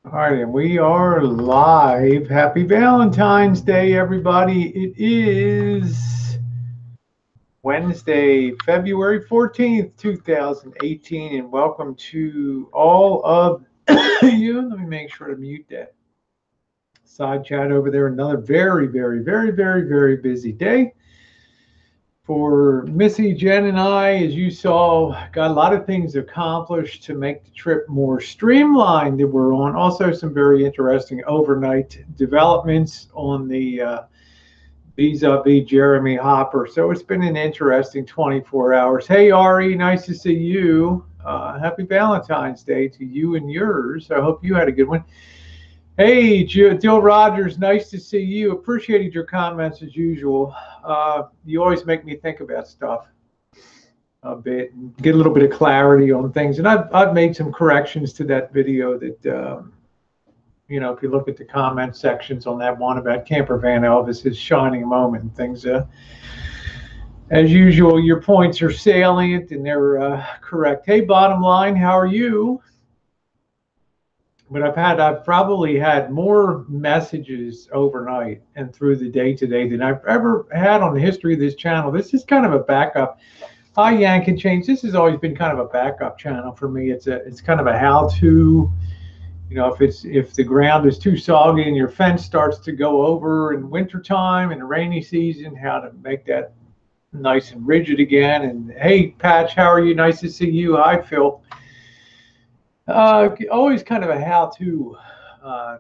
All right, and we are live. Happy Valentine's Day, everybody. It is Wednesday, February 14th, 2018, and welcome to all of you. Let me make sure to mute that side chat over there. Another very busy day for Missy, Jen, and I. As you saw, got a lot of things accomplished to make the trip more streamlined that we're on. Also, some very interesting overnight developments on the vis-a-vis Jeremy Hopper. So it's been an interesting 24 hours. Hey, Ari, nice to see you. Happy Valentine's Day to you and yours. I hope you had a good one. Hey, Jill Rogers, nice to see you. Appreciated your comments as usual. You always make me think about stuff a bit and get a little bit of clarity on things. And I've made some corrections to that video that, if you look at the comment sections on that one about Camper Van Elvis, his shining moment and things, as usual, your points are salient and they're correct. Hey, bottom line, how are you? But I've probably had more messages overnight and through the day today than I've ever had on the history of this channel. This is kind of a backup. Hi, Yank and Change. This has always been kind of a backup channel for me. It's kind of a how-to. If the ground is too soggy and your fence starts to go over in wintertime and the rainy season, how to make that nice and rigid again. And hey, Patch, how are you? Nice to see you. Hi, Phil. Always kind of a how-to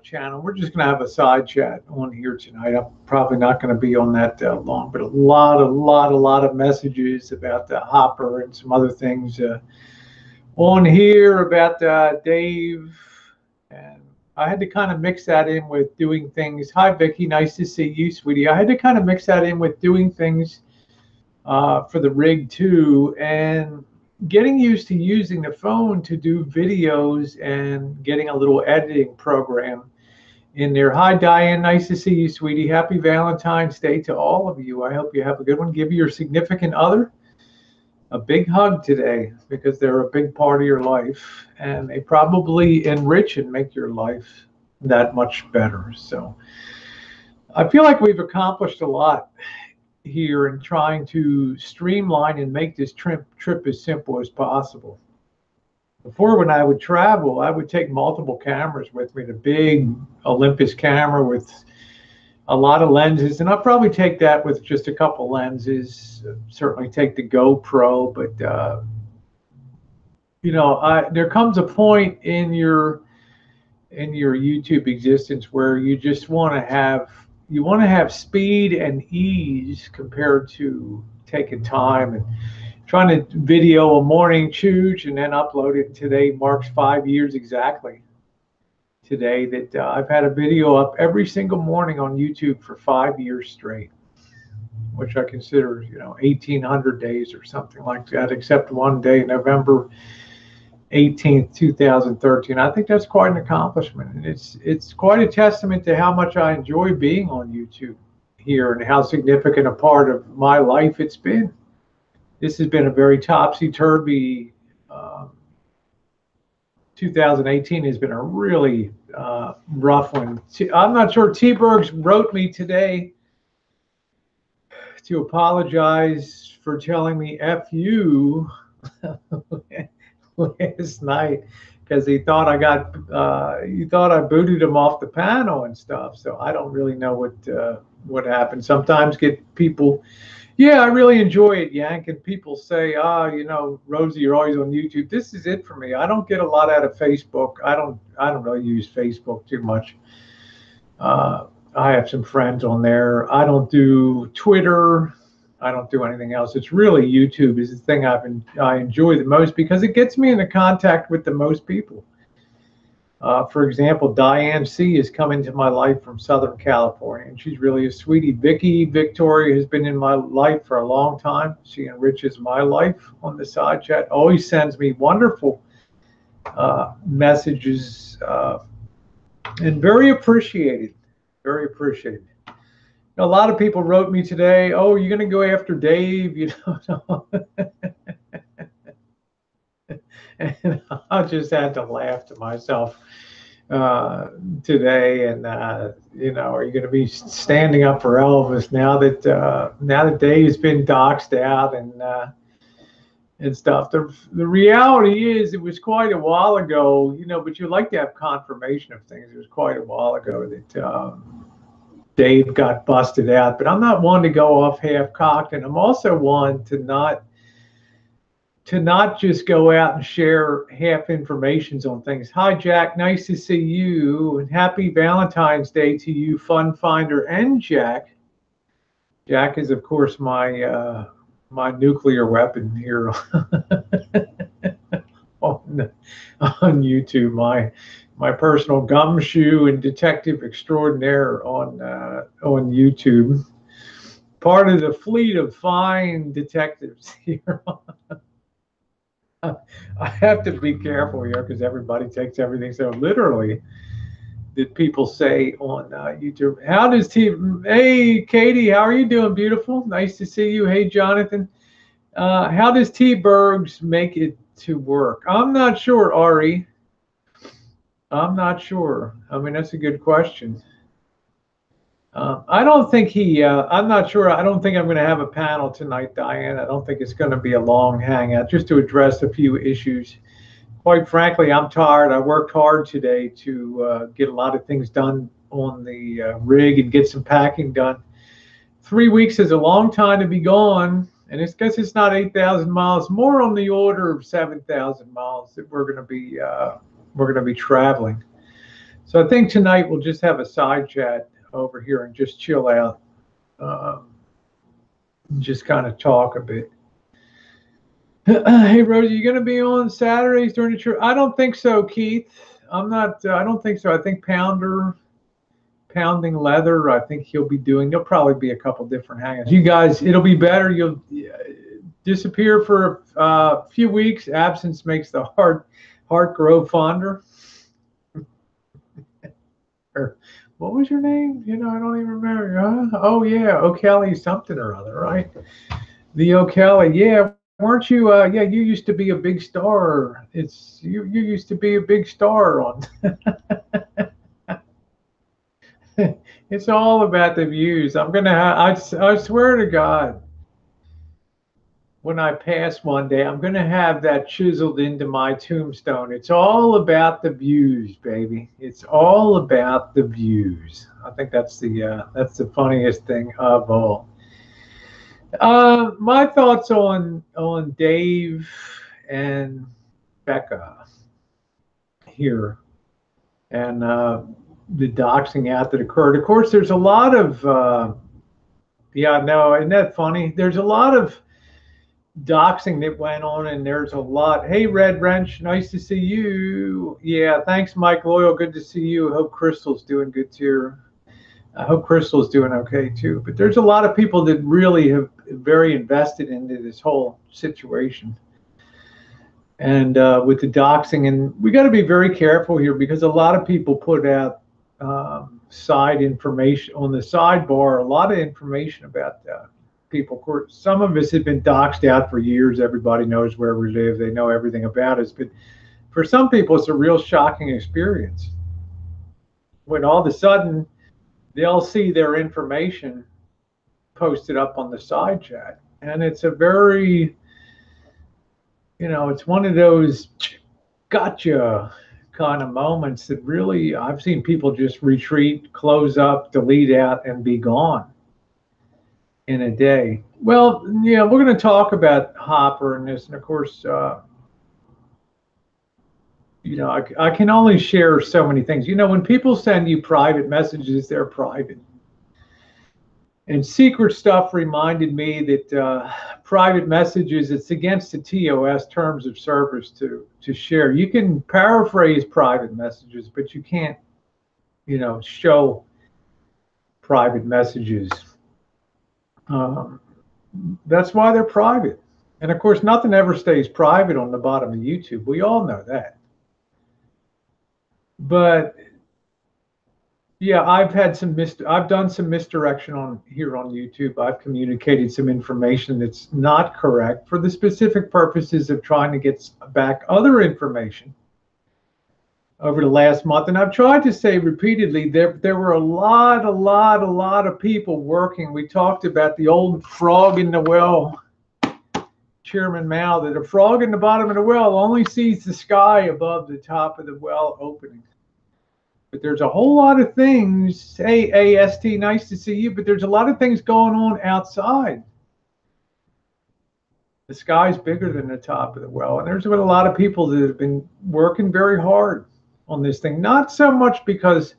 channel. We're just going to have a side chat on here tonight. I'm probably not going to be on that long, but a lot of messages about the Hopper and some other things on here about Dave. And I had to kind of mix that in with doing things. Hi, Vicky. Nice to see you, sweetie. I had to kind of mix that in with doing things for the rig too, and getting used to using the phone to do videos and getting a little editing program in there. Hi, Diane. Nice to see you, sweetie. Happy Valentine's Day to all of you. I hope you have a good one. Give your significant other a big hug today because they're a big part of your life and they probably enrich and make your life that much better. So I feel like we've accomplished a lot here and trying to streamline and make this trip as simple as possible. Before, when I would travel, I would take multiple cameras with me, the big Olympus camera with a lot of lenses, and I'll probably take that with just a couple lenses, certainly take the GoPro, but there comes a point in your YouTube existence where you just want to have speed and ease compared to taking time and trying to video a morning chooch and then upload it. Today marks 5 years exactly today that I've had a video up every single morning on YouTube for 5 years straight, which I consider 1,800 days or something like that, except one day, November 18th, 2013. I think that's quite an accomplishment, and it's quite a testament to how much I enjoy being on YouTube here and how significant a part of my life it's been. This has been a very topsy-turvy 2018 has been a really rough one. I'm not sure. T-Bergs wrote me today to apologize for telling me F you last night because he thought I booted him off the panel and stuff. So I don't really know what happened. Sometimes get people, yeah, I really enjoy it, Yank, and people say, Rosie, you're always on YouTube. This is it for me. I don't get a lot out of Facebook. I don't really use Facebook too much. I have some friends on there. I don't do Twitter. I don't do anything else. It's really YouTube is the thing I enjoy the most because it gets me into contact with the most people. For example, Diane C. has come into my life from Southern California, and she's really a sweetie. Victoria has been in my life for a long time. She enriches my life on the side chat. Always sends me wonderful messages, and very appreciated. Very appreciated. A lot of people wrote me today, oh, you're going to go after Dave, And I just had to laugh to myself. today, and you know, are you going to be standing up for Elvis now that Dave's been doxxed out and stuff? The reality is, it was quite a while ago, you know, but you like to have confirmation of things. It was quite a while ago that Dave got busted out, but I'm not one to go off half cocked, and I'm also one to not just go out and share half informations on things. Hi, Jack. Nice to see you. And happy Valentine's Day to you, Fun Finder and Jack. Jack is, of course, my nuclear weapon here on YouTube. My personal gumshoe and detective extraordinaire on YouTube. Part of the fleet of fine detectives here. I have to be careful here because everybody takes everything so literally that people say on YouTube. How does T? Hey, Katie, how are you doing? Beautiful. Nice to see you. Hey, Jonathan. How does T-Bergs make it to work? I'm not sure, Ari. I'm not sure. I mean, that's a good question. I don't think I'm not sure. I don't think I'm going to have a panel tonight, Diane. I don't think it's going to be a long hangout, just to address a few issues. Quite frankly, I'm tired. I worked hard today to get a lot of things done on the rig and get some packing done. 3 weeks is a long time to be gone, and it's because it's not 8,000 miles, more on the order of 7,000 miles that we're going to be traveling. So I think tonight we'll just have a side chat over here and just chill out, just kind of talk a bit. Hey, Rosie, you going to be on Saturdays during the trip? I don't think so, Keith. I'm not. I don't think so. I think Pounding Leather. I think he'll be doing. There'll probably be a couple different hangouts. You guys, it'll be better. You'll disappear for a few weeks. Absence makes the heart grow fonder. Or, what was your name? You know, I don't even remember. Oh yeah, O'Kelly something or other, right? The O'Kelly, yeah. Weren't you? Yeah, you used to be a big star. You used to be a big star on. It's all about the views. I'm gonna have. I swear to God, when I pass one day, I'm gonna have that chiseled into my tombstone. It's all about the views, baby. It's all about the views. I think that's the funniest thing of all. My thoughts on Dave and Becca here, and the doxing out that occurred. Of course, there's a lot of yeah, no, isn't that funny? There's a lot of doxing that went on, and there's a lot. Hey, Red Wrench, nice to see you. Yeah, thanks, Mike Loyal. Good to see you. I hope Crystal's doing good too. I hope Crystal's doing okay too. But there's a lot of people that really have very invested into this whole situation, and with the doxing, and we got to be very careful here because a lot of people put out side information on the sidebar, a lot of information about people. Of course, some of us have been doxed out for years. Everybody knows where we live. They know everything about us. But for some people, it's a real shocking experience when all of a sudden they'll see their information posted up on the side chat. And it's a very, you know, it's one of those gotcha kind of moments that really, I've seen people just retreat, close up, delete out, and be gone in a day. Well, yeah, we're going to talk about Hopper and this. And of course, you know, I can only share so many things. You know, when people send you private messages, they're private. And secret stuff reminded me that private messages, it's against the TOS terms of service to share. You can paraphrase private messages, but you can't, you know, show private messages. That's why they're private. And of course, nothing ever stays private on the bottom of YouTube. We all know that. But yeah, I've done some misdirection here on YouTube. I've communicated some information that's not correct for the specific purposes of trying to get back other information over the last month. And I've tried to say repeatedly, there were a lot of people working. We talked about the old frog in the well, Chairman Mao, that a frog in the bottom of the well only sees the sky above the top of the well opening. But there's a whole lot of things. Hey, AST, nice to see you. But there's a lot of things going on outside. The sky's bigger than the top of the well. And there's been a lot of people that have been working very hard on this thing. Not so much because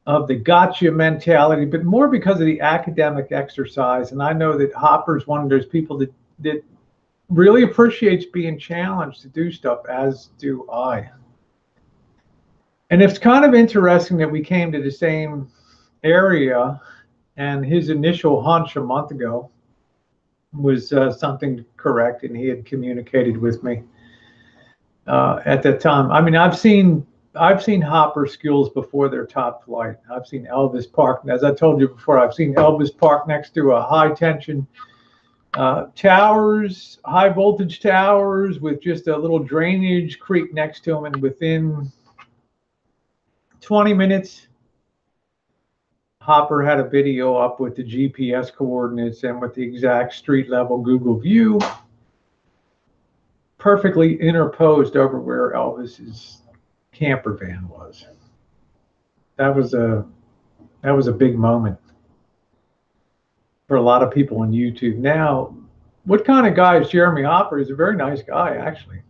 of the gotcha mentality, but more because of the academic exercise. And I know that Hopper's one of those people that really appreciates being challenged to do stuff, as do I. And it's kind of interesting that we came to the same area, and his initial hunch a month ago was something correct, and he had communicated with me at that time. I mean, I've seen Hopper skills before their top flight. I've seen Elvis Park, as I told you before, I've seen Elvis Park next to a high tension towers, high voltage towers with just a little drainage creek next to them, and within 20 minutes, Hopper had a video up with the GPS coordinates and with the exact street level Google view, perfectly interposed over where Elvis's camper van was. That was a big moment for a lot of people on YouTube. Now, what kind of guy is Jeremy Hopper? He's a very nice guy, actually.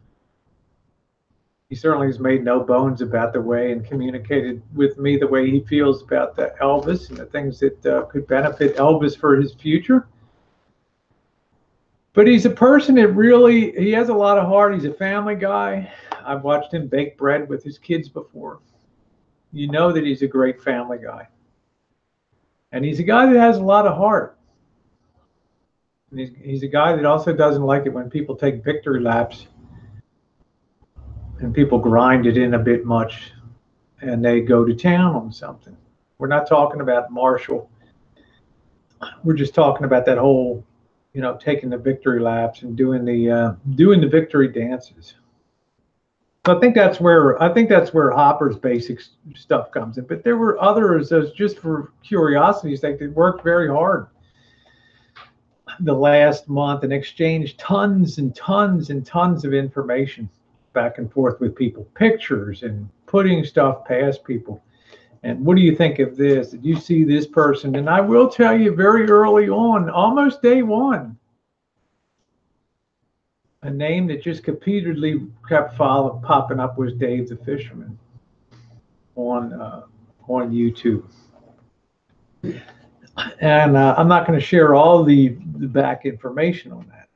He certainly has made no bones about the way and communicated with me the way he feels about the Elvis and the things that could benefit Elvis for his future. But he's a person that really, he has a lot of heart. He's a family guy. I've watched him bake bread with his kids before. You know that he's a great family guy. And he's a guy that has a lot of heart. And he's a guy that also doesn't like it when people take victory laps and people grind it in a bit much and they go to town on something. We're not talking about Marshall. We're just talking about that whole, taking the victory laps and doing the victory dances. So I think that's where Hopper's basic stuff comes in. But there were others, as just for curiosity's sake, that worked very hard the last month and exchanged tons and tons and tons of information back and forth with people, pictures and putting stuff past people. And what do you think of this? Did you see this person? And I will tell you, very early on, almost day one, a name that just repeatedly kept popping up was Dave the Fisherman on YouTube. And I'm not going to share all the back information on that.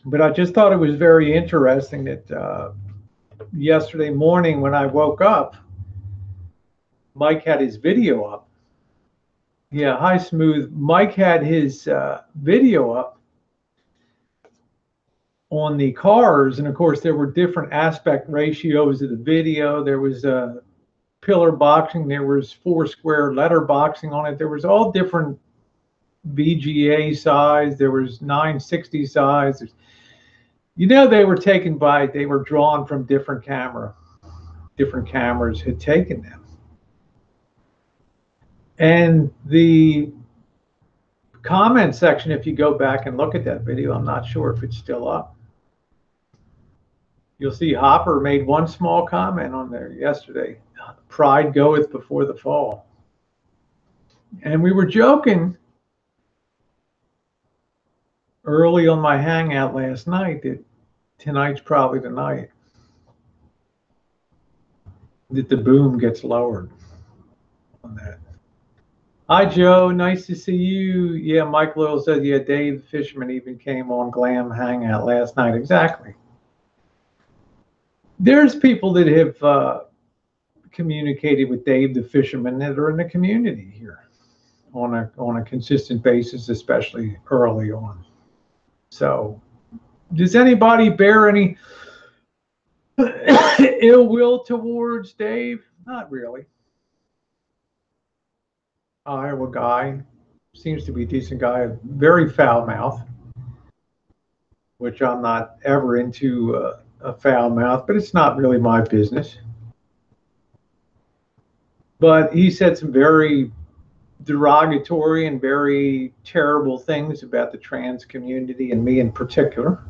But I just thought it was very interesting that yesterday morning when I woke up, Mike had his video up. Yeah, hi, Smooth. Mike had his video up on the cars. And of course, there were different aspect ratios of the video. There was pillar boxing. There was 4-square letter boxing on it. There was all different VGA size. There was 960 size. They were drawn from different cameras had taken them. And the comment section, if you go back and look at that video, I'm not sure if it's still up. You'll see Hopper made one small comment on there yesterday. Pride goeth before the fall. And we were joking early on my hangout last night that tonight's probably the night that the boom gets lowered on that. Hi, Joe. Nice to see you. Yeah, Mike Little says, yeah, Dave Fisherman even came on Glam Hangout last night. Exactly. There's people that have communicated with Dave the Fisherman that are in the community here on a consistent basis, especially early on. So does anybody bear any ill will towards Dave? Not really. Iowa guy, seems to be a decent guy, very foul mouth, which I'm not ever into a foul mouth, but it's not really my business. But he said some very derogatory and very terrible things about the trans community and me in particular.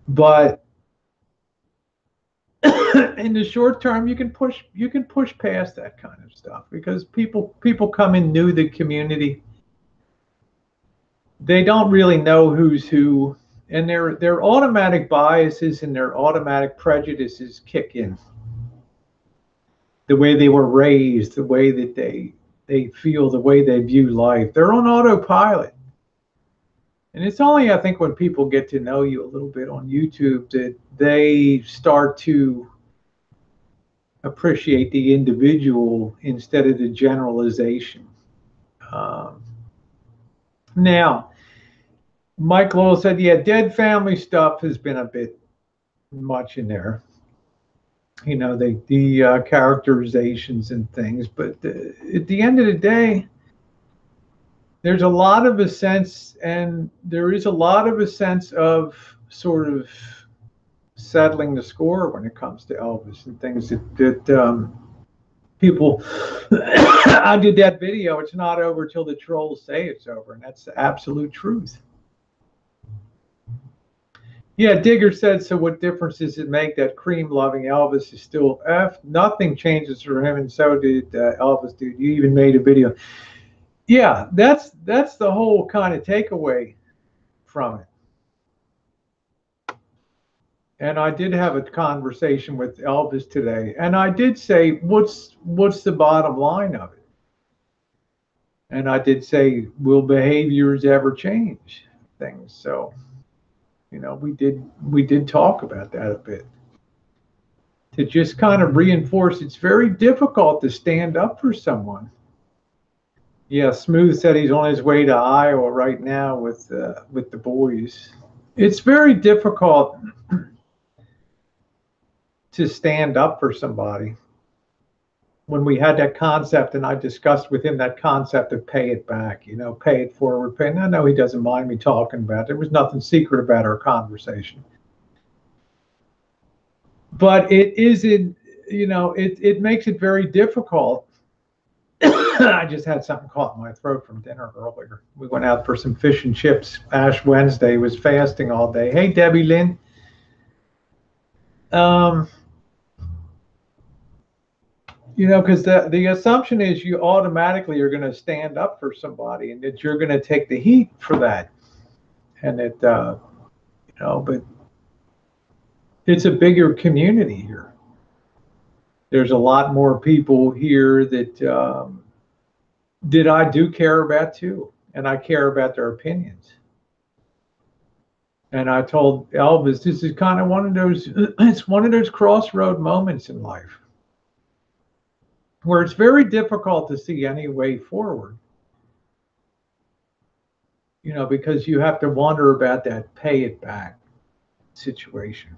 But in the short term, you can push past that kind of stuff, because people come in new to the community. They don't really know who's who, and their automatic biases and their automatic prejudices kick in. The way they were raised, the way that they feel, the way they view life. They're on autopilot. And it's only, I think, when people get to know you a little bit on YouTube that they start to appreciate the individual instead of the generalization. Now, Mike Lowell said, yeah, dead family stuff has been a bit much in there. You know, the characterizations and things. But at the end of the day, there's a lot of a sense, and there is a lot of a sense of sort of settling the score when it comes to Elvis and things that people. I did that video. It's not over till the trolls say it's over, and that's the absolute truth. Yeah, Digger said, so what difference does it make that cream-loving Elvis is still F? Nothing changes for him, and so did Elvis, dude. You even made a video. Yeah, that's the whole kind of takeaway from it. And I did have a conversation with Elvis today, and I did say, what's the bottom line of it? And I did say, will behaviors ever change things? So, you know, we did talk about that a bit. To just kind of reinforce, it's very difficult to stand up for someone. Yeah, Smooth said he's on his way to Iowa right now with the boys. It's very difficult to stand up for somebody. When we had that concept, and I discussed with him that concept of pay it back, you know, pay it forward, pay. And I know he doesn't mind me talking about it. There was nothing secret about our conversation. But it isn't, you know, it makes it very difficult. I just had something caught in my throat from dinner earlier. We went out for some fish and chips. Ash Wednesday, was fasting all day. Hey, Debbie Lynn. You know, because the assumption is you automatically are going to stand up for somebody, and that you're going to take the heat for that. And it, you know, but it's a bigger community here. There's a lot more people here that I do care about too, and I care about their opinions. And I told Elvis, this is kind of one of those, it's one of those crossroad moments in life where it's very difficult to see any way forward. You know, because you have to wonder about that pay it back situation.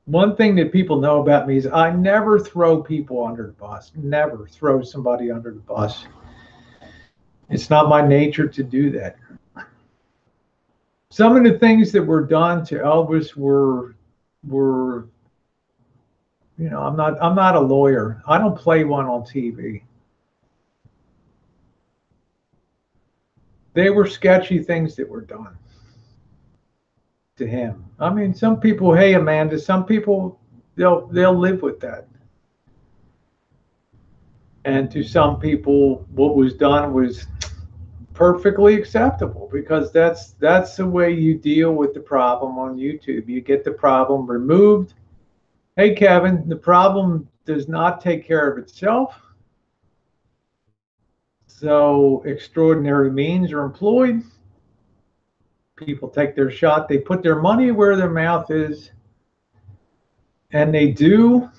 One thing that people know about me is I never throw people under the bus, never throw somebody under the bus. It's not my nature to do that. Some of the things that were done to Elvis were, you know, I'm not a lawyer. I don't play one on TV. They were sketchy things that were done to him. I mean, some people, hey Amanda, some people they'll live with that. And to some people, what was done was perfectly acceptable, because that's the way you deal with the problem on YouTube. You get the problem removed. Hey Kevin, the problem does not take care of itself. So extraordinary means are employed. People take their shot. They put their money where their mouth is, and they do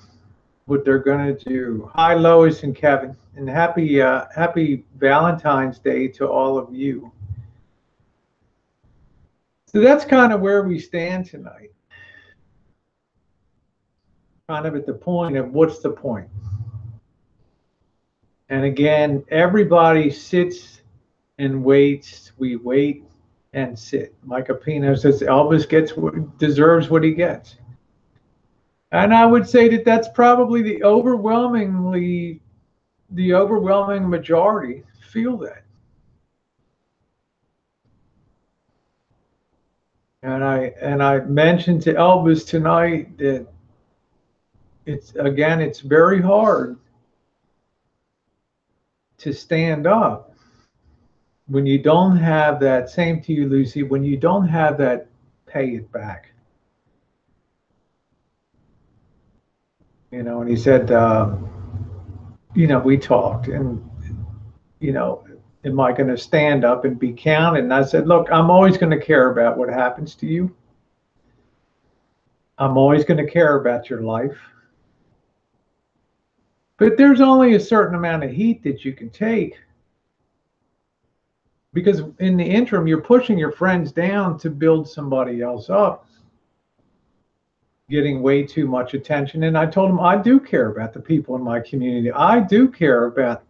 what they're going to do. Hi, Lois and Kevin, and happy Valentine's Day to all of you. So that's kind of where we stand tonight. Kind of at the point of what's the point? And again, everybody sits and waits. We wait and sit. Micah Pino says Elvis deserves what he gets. And I would say that that's probably the overwhelming majority feel that. And I mentioned to Elvis tonight that it's very hard to stand up when you don't have that, same to you, Lucy, when you don't have that pay it back. And he said, we talked, and, am I going to stand up and be counted? And I said, look, I'm always going to care about what happens to you. I'm always going to care about your life. But there's only a certain amount of heat that you can take. Because in the interim, you're pushing your friends down to build somebody else up, getting way too much attention. And I told them, I do care about the people in my community. I do care about,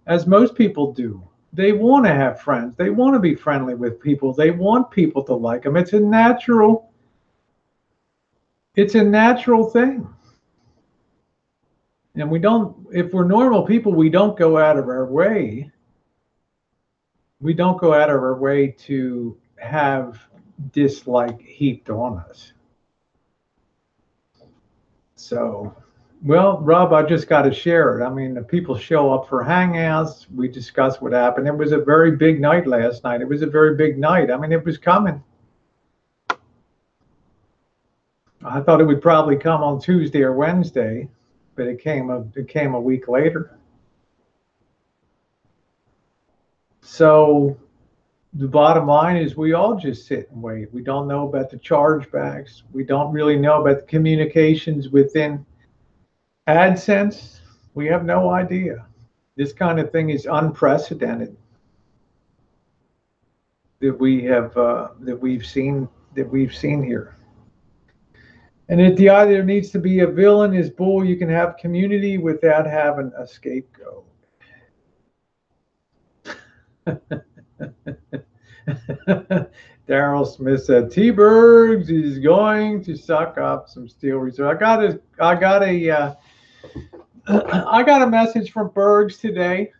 as most people do. They want to have friends. They want to be friendly with people. They want people to like them. It's a natural thing. And if we're normal people, we don't go out of our way. We don't go out of our way to have dislike heaped on us. So, well, Rob, I just got to share it. I mean, the people show up for hangouts. We discuss what happened. It was a very big night last night. It was a very big night. I mean, it was coming. I thought it would probably come on Tuesday or Wednesday, but it came a week later. So the bottom line is we all just sit and wait. We don't know about the chargebacks. We don't really know about the communications within AdSense. We have no idea. This kind of thing is unprecedented that we've seen here. And there needs to be a villain is bull. You can have community without having a scapegoat. Daryl Smith said T-Bergs is going to suck up some steel reserve. I got a message from Bergs today,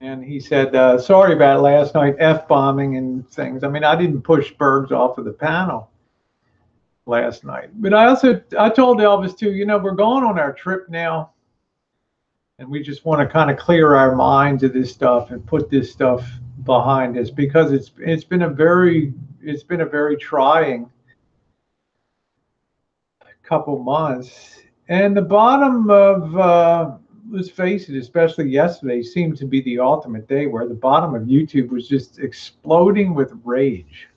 and he said sorry about last night, F-bombing and things. I mean, I didn't push Bergs off of the panel last night, but I told Elvis too, we're going on our trip now, and we just want to kind of clear our minds of this stuff and put this stuff behind us, because it's been a very trying couple months. And the bottom of let's face it, especially yesterday, seemed to be the ultimate day where the bottom of YouTube was just exploding with rage.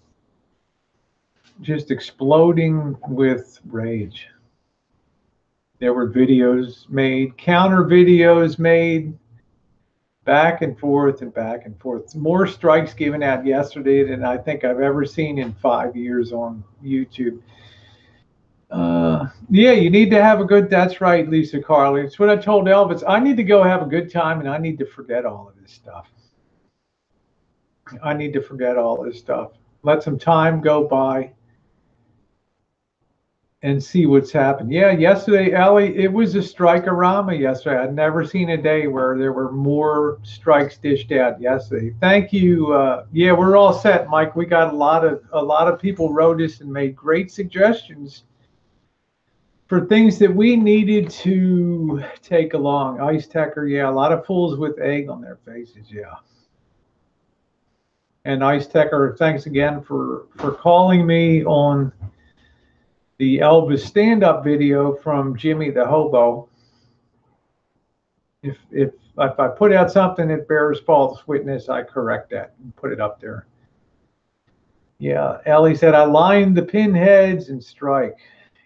Just exploding with rage. There were videos made, counter videos made, back and forth and back and forth. More strikes given out yesterday than I think I've ever seen in 5 years on YouTube. Yeah, you need to have a good, that's right, Lisa Carly. It's what I told Elvis. I need to go have a good time, and I need to forget all of this stuff. I need to forget all this stuff. Let some time go by and see what's happened. Yeah, yesterday, Ellie, it was a strike-a-rama yesterday. I'd never seen a day where there were more strikes dished out yesterday. Thank you. Yeah, we're all set, Mike. We got a lot of people wrote us and made great suggestions for things that we needed to take along. Ice Tecker, yeah, a lot of fools with egg on their faces, yeah. And Ice Tecker, thanks again for calling me on the Elvis stand-up video from Jimmy the Hobo. If I put out something that bears false witness, I correct that and put it up there. Yeah, Ellie said, I lined the pinheads and strike.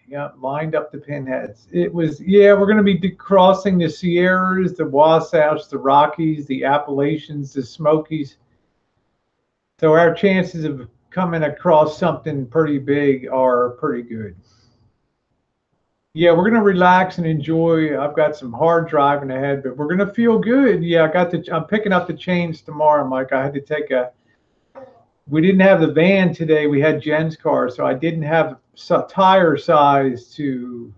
Yeah, lined up the pinheads. It was, yeah, we're going to be crossing the Sierras, the Wasatch, the Rockies, the Appalachians, the Smokies. So our chances of coming across something pretty big are pretty good. Yeah, we're going to relax and enjoy. I've got some hard driving ahead, but we're going to feel good. Yeah, I'm picking up the chains tomorrow, Mike. I had to take We didn't have the van today. We had Jen's car, so I didn't have tire size to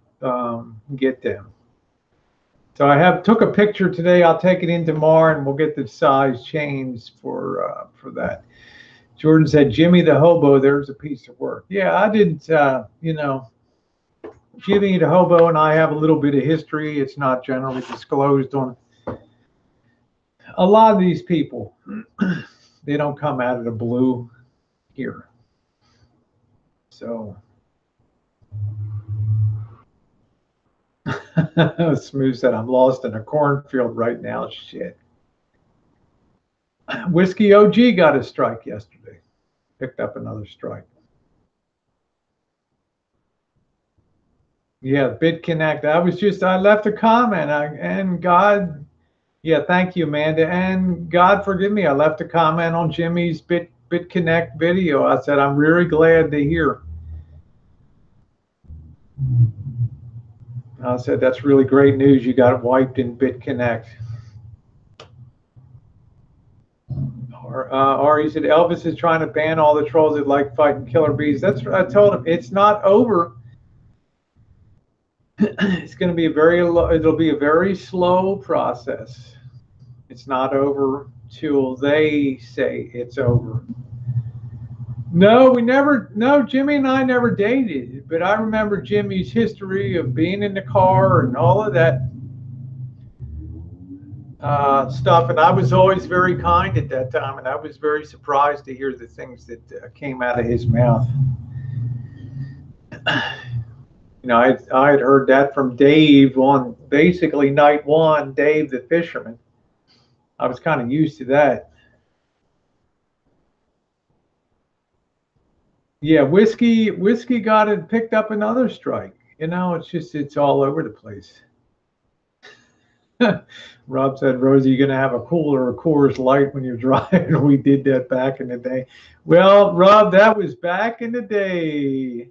get them. So I took a picture today. I'll take it in tomorrow, and we'll get the size changed for that. Jordan said, "Jimmy the hobo, there's a piece of work." Yeah, I didn't. Jimmy the hobo and I have a little bit of history. It's not generally disclosed on a lot of these people. They don't come out of the blue here. So. Smooth said, "I'm lost in a cornfield right now." Shit. Whiskey OG got a strike yesterday. Picked up another strike. Yeah, BitConnect. I left a comment, and God, yeah, thank you, Amanda. And God forgive me, I left a comment on Jimmy's BitConnect video. I said, I'm really glad to hear. I said, that's really great news. You got it wiped in BitConnect. Ari said, Elvis is trying to ban all the trolls that like fighting killer bees. That's what I told him. It's not over. It's going to be it'll be a very slow process. It's not over till they say it's over. No, Jimmy and I never dated, but I remember Jimmy's history of being in the car and all of that stuff. And I was always very kind at that time, and I was very surprised to hear the things that came out of his mouth. I had heard that from Dave on basically night one, Dave the fisherman. I was kind of used to that. Yeah, whiskey picked up another strike. It's all over the place. Rob said, Rosie, you're going to have a cooler or Coors Light when you're driving. We did that back in the day. Well, Rob, that was back in the day.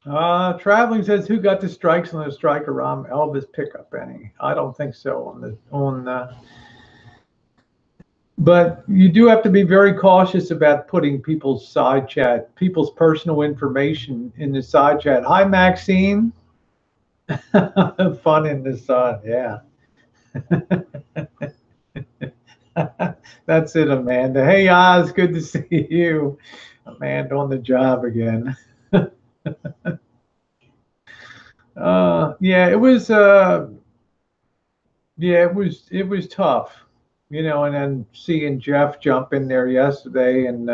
Traveling says, who got the strikes on the strike around Elvis pickup any? I don't think so but you do have to be very cautious about putting people's personal information in the side chat. Hi, Maxine. Fun in the sun, yeah. That's it, Amanda. Hey, Oz, good to see you. Amanda on the job again. Yeah, it was tough, and then seeing Jeff jump in there yesterday, and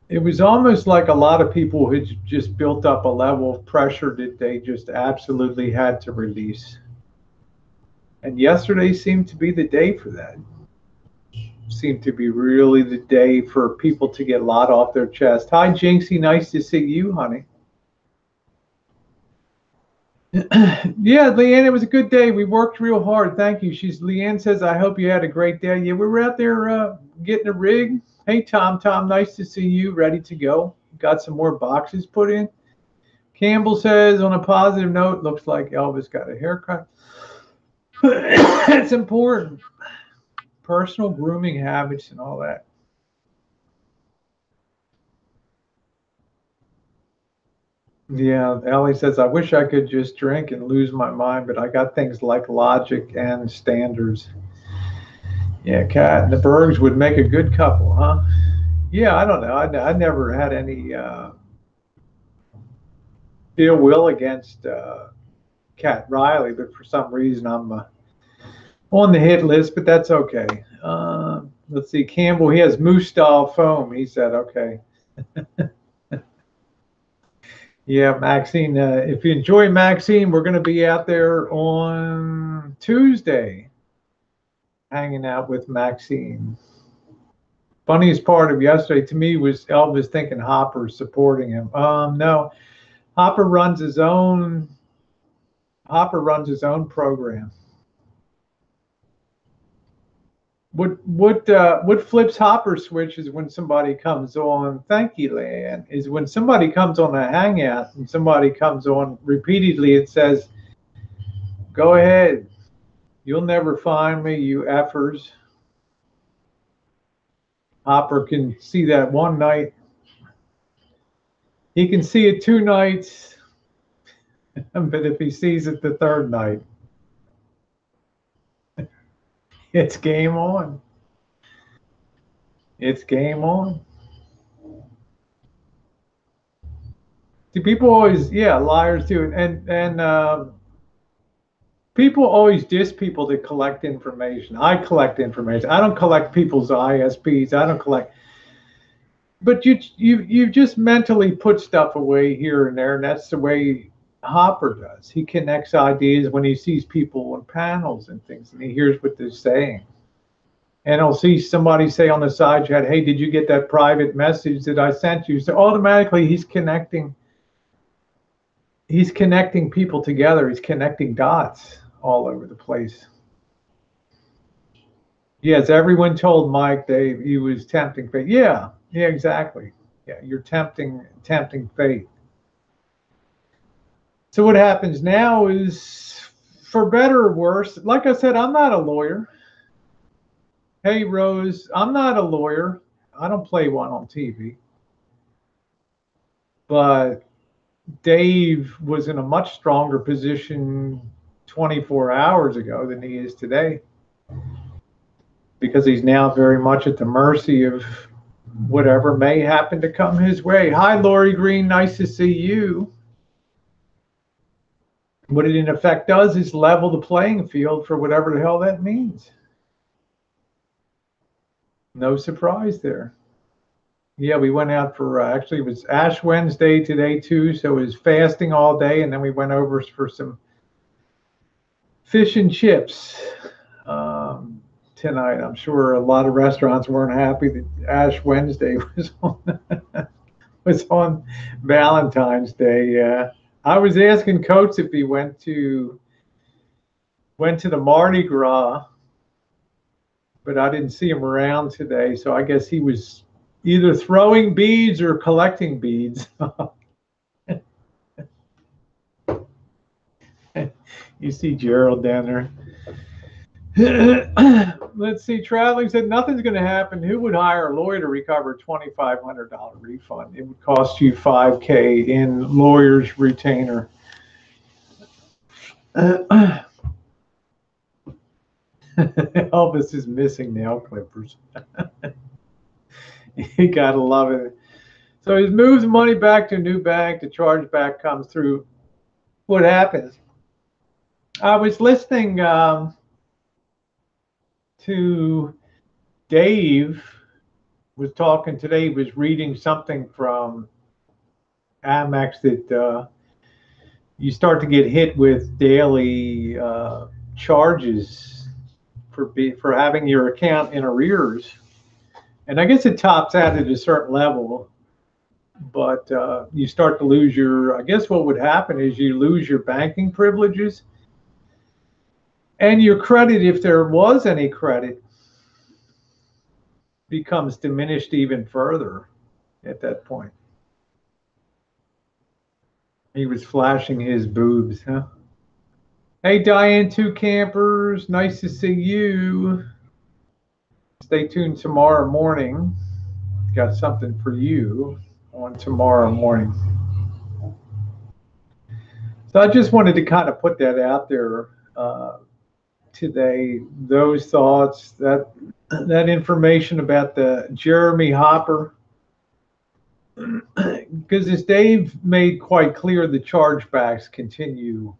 it was almost like a lot of people had just built up a level of pressure that they just absolutely had to release. And yesterday seemed to be the day for that. Seemed to be really the day for people to get a lot off their chest. Hi, Jinxie. Nice to see you, honey. Yeah, Leanne, it was a good day. We worked real hard. Thank you. Leanne says, I hope you had a great day. Yeah, we were out there getting a rig. Hey, Tom, nice to see you. Ready to go. Got some more boxes put in. Campbell says, on a positive note, looks like Elvis got a haircut. It's important. Personal grooming habits and all that. Yeah, Ellie says, I wish I could just drink and lose my mind, but I got things like logic and standards. Yeah, Kat and the Bergs would make a good couple, huh? Yeah, I don't know. I never had any ill will against Kat Riley, but for some reason I'm on the hit list, but that's okay. Let's see, Campbell, he has moose style foam. He said, okay. Yeah, Maxine, if you enjoy Maxine, we're going to be out there on Tuesday hanging out with Maxine. Funniest part of yesterday to me was Elvis thinking Hopper's supporting him. No, Hopper runs his own program. What flips Hopper switch is when somebody comes on. Thank you, Leanne. Is when somebody comes on a hangout and somebody comes on repeatedly. It says, "Go ahead, You'll never find me, you effers. Hopper can see that one night. He can see it 2 nights, but if he sees it the third night, it's game on. It's game on. See, people always, yeah, liars too, and people always diss people that collect information. I collect information. I don't collect people's ISPs. I don't collect. But you just mentally put stuff away here and there, and that's the way Hopper does. He connects ideas when he sees people on panels and things, and he hears what they're saying. And he'll see somebody say on the side chat, "Hey, did you get that private message that I sent you?" So automatically he's connecting. He's connecting people together. He's connecting dots all over the place. Yes, everyone told Mike he was tempting fate. Yeah, exactly. Yeah, you're tempting fate. So what happens now is, for better or worse, like I said, I'm not a lawyer. Hey, Rose, I'm not a lawyer. I don't play one on TV. But Dave was in a much stronger position 24 hours ago than he is today, because he's now very much at the mercy of whatever may happen to come his way. Hi, Lori Green. Nice to see you. What it in effect does is level the playing field for whatever the hell that means. No surprise there. Yeah, we went out for, actually, it was Ash Wednesday today, too. So it was fasting all day. And then we went over for some fish and chips tonight. I'm sure a lot of restaurants weren't happy that Ash Wednesday was on Valentine's Day. I was asking Coates if he went to the Mardi Gras, but I didn't see him around today. So I guess he was either throwing beads or collecting beads. You see Gerald down there. Let's see. Traveling said nothing's going to happen. Who would hire a lawyer to recover a $2,500 refund? It would cost you $5,000 in lawyer's retainer. Elvis is missing nail clippers. You gotta love it. So he's moved money back to a new bank. The chargeback comes through. What happens? I was listening to Dave was talking today. He was reading something from Amex that you start to get hit with daily charges for having your account in arrears. And I guess it tops out at a certain level, but you start to lose your, I guess what would happen is you lose your banking privileges, and your credit, if there was any credit, becomes diminished even further at that point. He was flashing his boobs, huh? Hey, Diane, two campers, nice to see you. Stay tuned tomorrow morning. Got something for you on tomorrow morning. So I just wanted to kind of put that out there today. Those thoughts, that information about the Jeremy Hopper, because as Dave made quite clear, the chargebacks continue.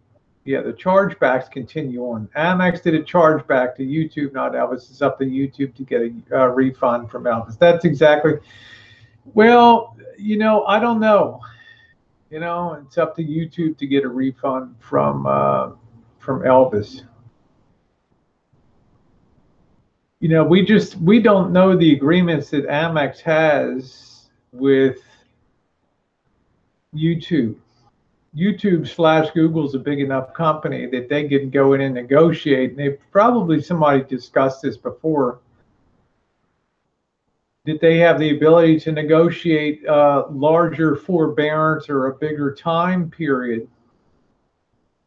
Yeah, the chargebacks continue on. Amex did a chargeback to YouTube, not Elvis. It's up to YouTube to get a refund from Elvis. That's exactly. Well, I don't know. It's up to YouTube to get a refund from Elvis. We don't know the agreements that Amex has with YouTube. YouTube/Google's a big enough company that they can go in and negotiate. And they've probably, somebody discussed this before, that they have the ability to negotiate larger forbearance or a bigger time period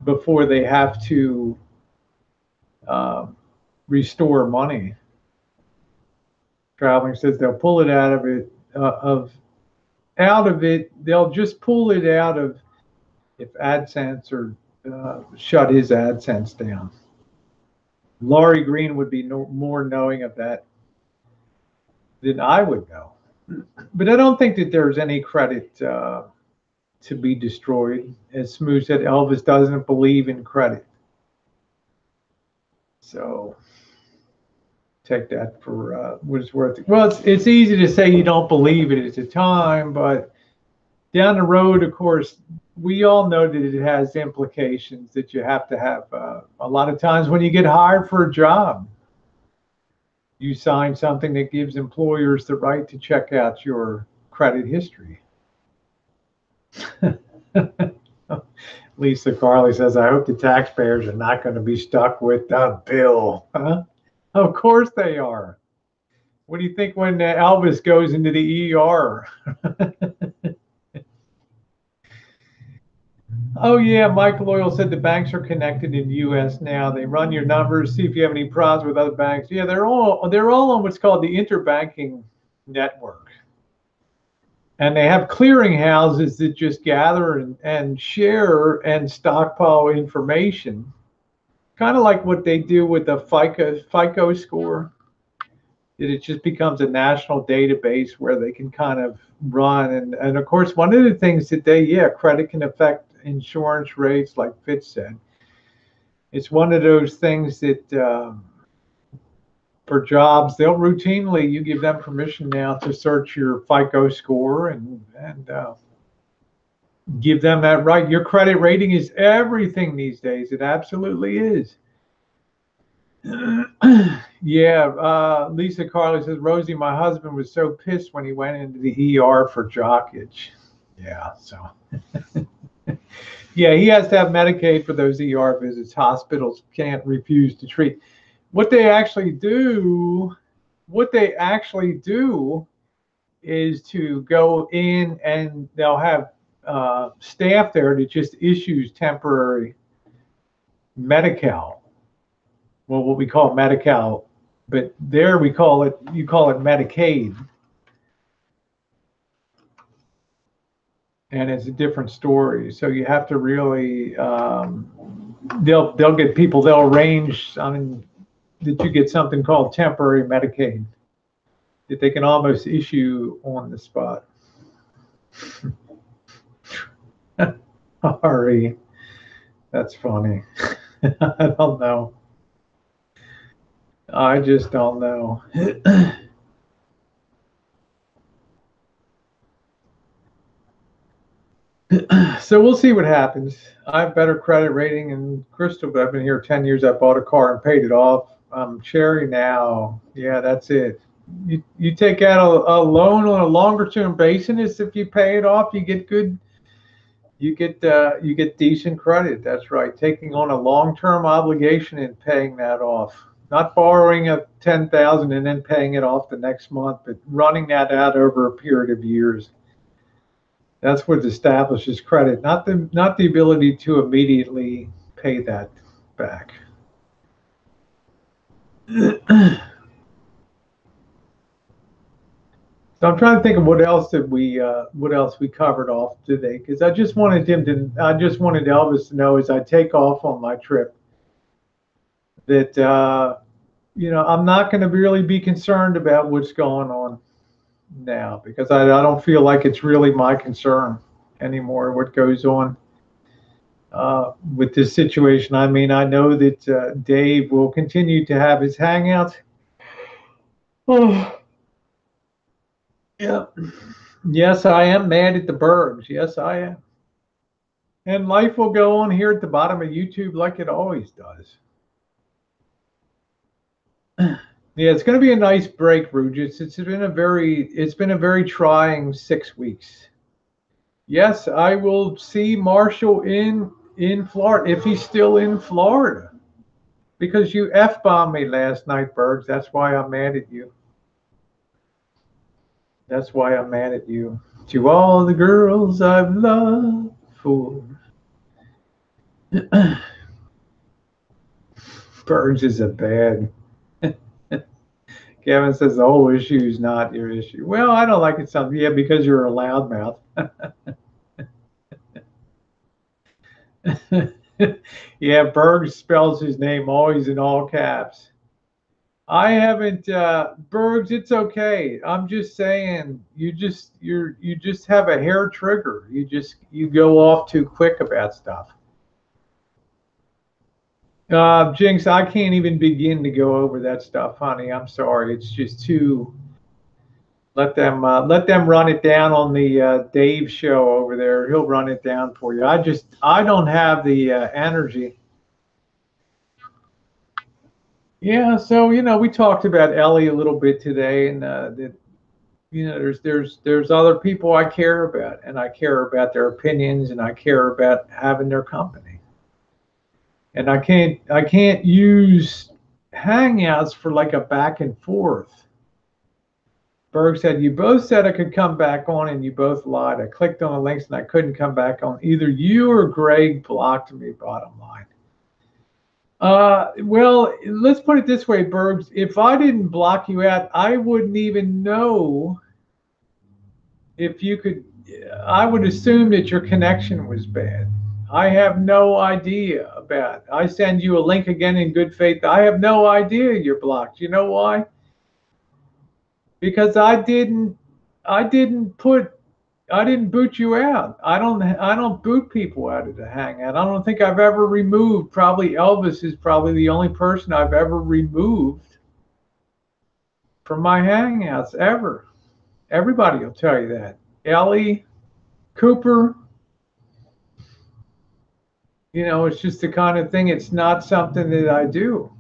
before they have to uh, restore money. Traveling says they'll pull it out of it, they'll just pull it out of if AdSense or shut his AdSense down. Laurie Green would be more knowing of that than I would know. But I don't think that there's any credit to be destroyed. As Smooth said, Elvis doesn't believe in credit. So take that for what it's worth. Well, it's easy to say you don't believe it at the time, but down the road, of course, we all know that it has implications that you have to have. A lot of times when you get hired for a job, you sign something that gives employers the right to check out your credit history. Lisa Carley says, I hope the taxpayers are not going to be stuck with the bill. Huh? Of course they are. What do you think when Elvis goes into the ER? Oh yeah, Michael Oil said the banks are connected in U.S. now. They run your numbers, see if you have any problems with other banks. Yeah, they're all on what's called the interbanking network. And they have clearinghouses that just gather and share and stockpile information, kind of like what they do with the FICO score. It just becomes a national database where they can kind of run. And of course, one of the things that credit can affect insurance rates, like Fitz said. It's one of those things that for jobs, they'll routinely, you give them permission now to search your FICO score and give them that right. Your credit rating is everything these days. It absolutely is. Yeah, Lisa Carley says, Rosie, my husband was so pissed when he went into the ER for jock itch. Yeah, so. Yeah, he has to have Medicaid for those ER visits. Hospitals can't refuse to treat. What they actually do is to go in and they'll have staff there that just issues temporary Medi-Cal. Well, what we call Medi-Cal, but there you call it Medicaid. And it's a different story. So you have to really, they'll get people, they'll arrange, that you get something called temporary Medicaid that they can almost issue on the spot. Ari, that's funny. I don't know. I just don't know. So we'll see what happens. I have better credit rating and Crystal, but I've been here 10 years. I bought a car and paid it off. Cherry now. Yeah, that's it. You take out a loan on a longer term basis. If you pay it off, you get good. You get decent credit. That's right. Taking on a long term obligation and paying that off. Not borrowing a $10,000 and then paying it off the next month, but running that out over a period of years. That's what establishes credit, not the ability to immediately pay that back. So I'm trying to think of what else we covered off today, because I just wanted Elvis to know as I take off on my trip that I'm not going to really be concerned about what's going on now, because I don't feel like it's really my concern anymore what goes on with this situation. I mean, I know that Dave will continue to have his hangouts. Oh, yeah. Yes, I am mad at the Bergs. Yes, I am. And life will go on here at the bottom of YouTube like it always does. Yeah, it's going to be a nice break, Rugis. It's been a very trying 6 weeks. Yes, I will see Marshall in Florida if he's still in Florida, because you F-bombed me last night, Bergs. That's why I'm mad at you. That's why I'm mad at you. To all the girls I've loved for. Bergs is a bad. Kevin says the whole issue is not your issue. Well, I don't like it something. Yeah, because you're a loudmouth. Yeah, Berg spells his name always in all caps. I haven't Bergs, it's okay. I'm just saying you just have a hair trigger. You go off too quick about stuff. Jinx, I can't even begin to go over that stuff, honey. I'm sorry. It's just too. Let them run it down on the Dave show over there. He'll run it down for you. I don't have the energy. Yeah, so we talked about Ellie a little bit today, and that there's other people I care about, and I care about their opinions, and I care about having their company. And I can't use Hangouts for like a back and forth. Berg said, you both said I could come back on and you both lied. I clicked on the links and I couldn't come back on. Either you or Greg blocked me, bottom line. Well, let's put it this way, Bergs. If I didn't block you out, I wouldn't even know if you could. I would assume that your connection was bad. I have no idea about it. I send you a link again in good faith. I have no idea you're blocked. You know why? Because I didn't boot you out. I don't boot people out of the Hangout. I don't think I've ever removed. Probably Elvis is probably the only person I've ever removed from my Hangouts ever. Everybody will tell you that. Ellie, Cooper. It's just the kind of thing. It's not something that I do.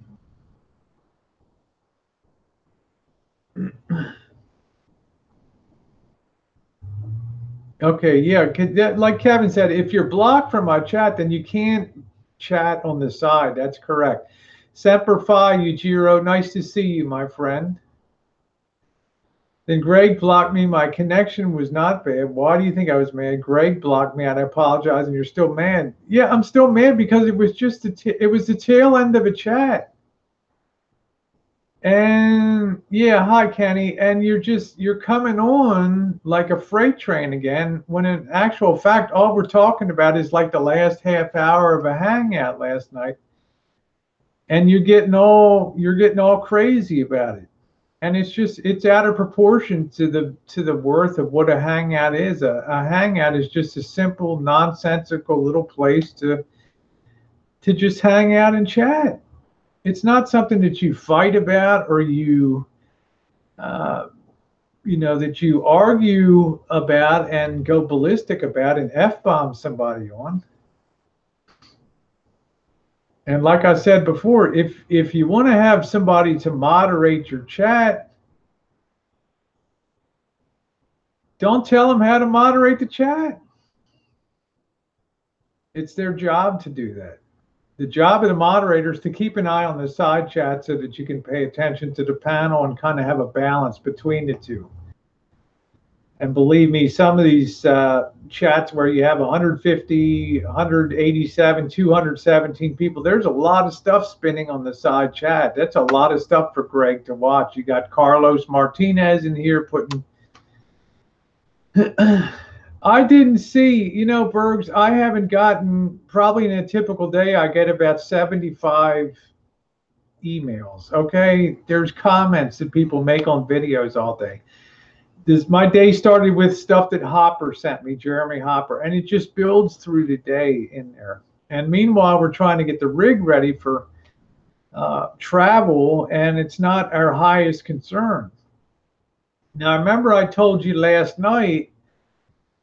Okay, yeah, like Kevin said, if you're blocked from my chat, then you can't chat on the side. That's correct. Semper Fi, Yujiro, nice to see you, my friend. Then Greg blocked me. My connection was not bad. Why do you think I was mad? Greg blocked me, and I apologize, and you're still mad. Yeah, I'm still mad because it was just it was the tail end of a chat. And yeah, hi Kenny. And you're coming on like a freight train again, when in actual fact, all we're talking about is like the last half hour of a Hangout last night. And you're getting all crazy about it. And it's out of proportion to the worth of what a Hangout is. A Hangout is just a simple, nonsensical little place to just hang out and chat. It's not something that you fight about or that you argue about and go ballistic about and F-bomb somebody on. And like I said before, if you want to have somebody to moderate your chat, don't tell them how to moderate the chat. It's their job to do that. The job of the moderator is to keep an eye on the side chat so that you can pay attention to the panel and kind of have a balance between the two. And believe me, some of these chats where you have 150, 187, 217 people, there's a lot of stuff spinning on the side chat. That's a lot of stuff for Greg to watch. You got Carlos Martinez in here putting... I didn't see, Bergs, I haven't gotten, probably in a typical day, I get about 75 emails, okay? There's comments that people make on videos all day. My day started with stuff that Hopper sent me, Jeremy Hopper, and it just builds through the day in there. And meanwhile, we're trying to get the rig ready for travel, and it's not our highest concern. Now, I remember I told you last night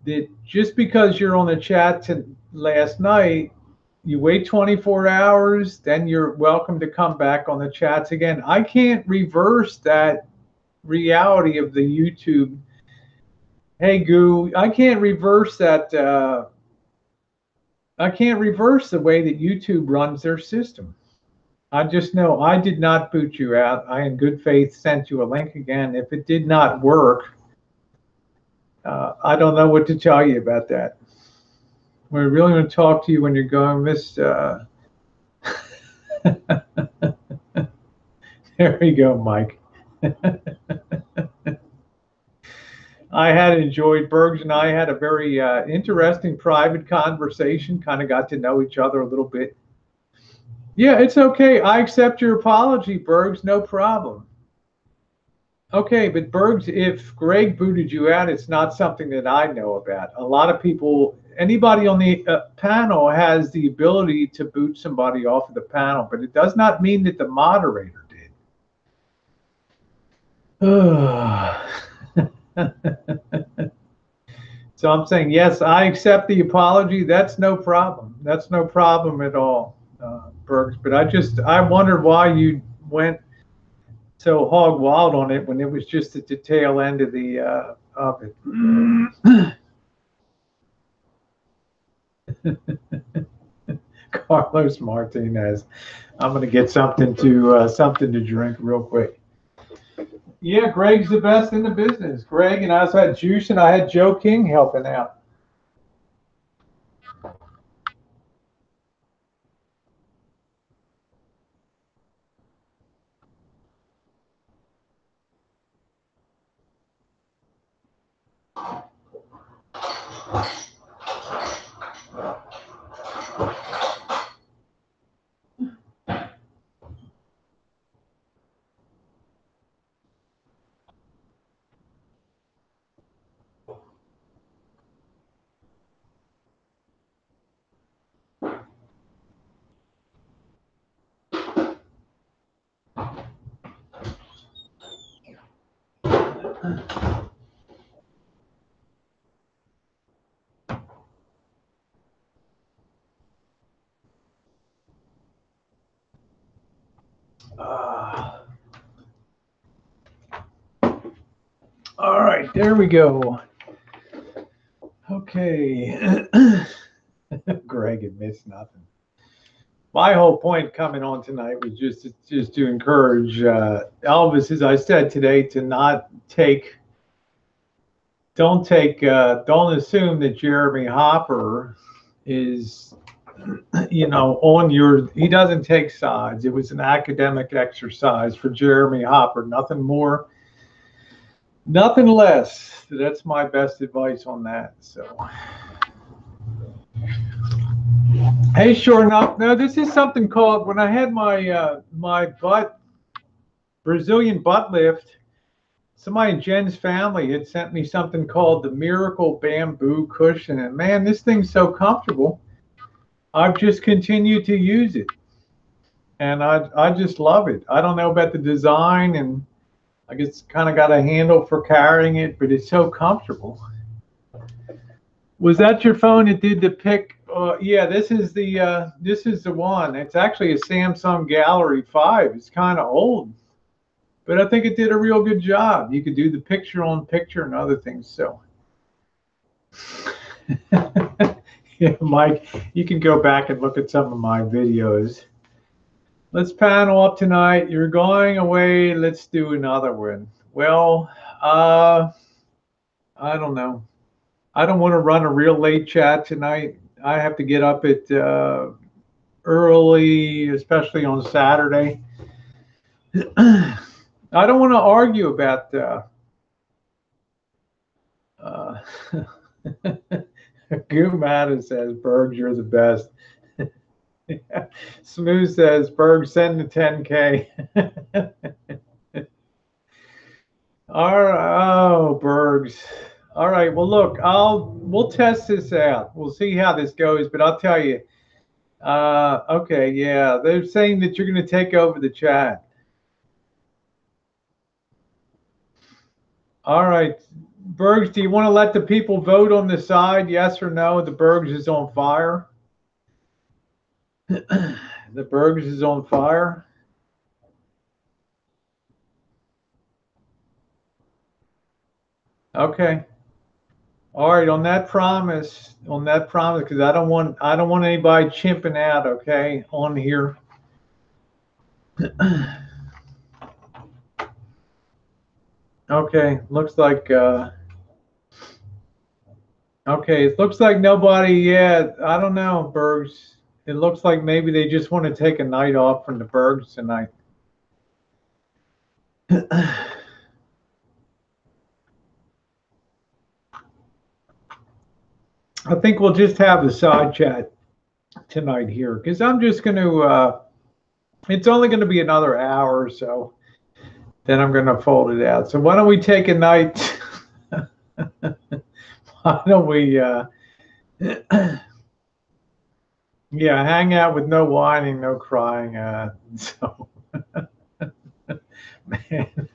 that just because you're on the chat last night, you wait 24 hours, then you're welcome to come back on the chats again. I can't reverse that reality of the YouTube. Hey, Goo, I can't reverse that. I can't reverse the way that YouTube runs their system. I just know I did not boot you out. I, in good faith, sent you a link again. If it did not work, I don't know what to tell you about that. We really want to talk to you when you're going, Miss. There you go, Mike. I had enjoyed Bergs and I had a very interesting private conversation, kind of got to know each other a little bit. Yeah, it's okay. I accept your apology, Bergs, no problem. Okay, but Bergs, if Greg booted you out, it's not something that I know about. A lot of people, anybody on the panel has the ability to boot somebody off of the panel, but it does not mean that the moderator did. So I'm saying, yes, I accept the apology. That's no problem. That's no problem at all, Bergs. But I wondered why you went so hog wild on it when it was just at the tail end of it. Carlos Martinez. I'm going to get something to drink real quick. Yeah, Greg's the best in the business. Greg, and I also had Juice, and I had Joe King helping out. All right, there we go. Okay. Greg admits nothing. My whole point coming on tonight was just to encourage Elvis, as I said today, to not take, don't assume that Jeremy Hopper is, on he doesn't take sides. It was an academic exercise for Jeremy Hopper, nothing more, nothing less. That's my best advice on that. So, hey, sure enough, no, this is something called, when I had my my Brazilian butt lift, somebody in Jen's family had sent me something called the Miracle Bamboo Cushion, and man, this thing's so comfortable. I've just continued to use it, and I just love it. I don't know about the design, and I guess kind of got a handle for carrying it, but it's so comfortable. Was that your phone that did the pic? Yeah, this is the one. It's actually a Samsung Gallery 5. It's kind of old, but I think it did a real good job. You could do the picture-on-picture and other things. So, yeah, Mike, you can go back and look at some of my videos. Let's panel up tonight. You're going away. Let's do another one. Well, I don't know. I don't want to run a real late chat tonight. I have to get up at early, especially on Saturday. I don't want to argue about Goomada says, Berg, you're the best. Smooth says, Berg, send the 10K. All right, oh, Bergs. All right, well, look, we'll test this out. We'll see how this goes, but I'll tell you. Okay, yeah, they're saying that you're going to take over the chat. All right, Bergs, do you want to let the people vote on the side, yes or no? The Bergs is on fire. The Bergs is on fire. Okay. All right, on that promise, because I don't want anybody chimping out, okay, on here. Okay, looks like okay, it looks like nobody yet. I don't know, Bergs. It looks like maybe they just want to take a night off from the Bergs tonight. I think we'll just have the side chat tonight here because I'm just going to, it's only going to be another hour or so. Then I'm going to fold it out. So why don't we take a night? Why don't we, yeah, hang out with no whining, no crying. So, man.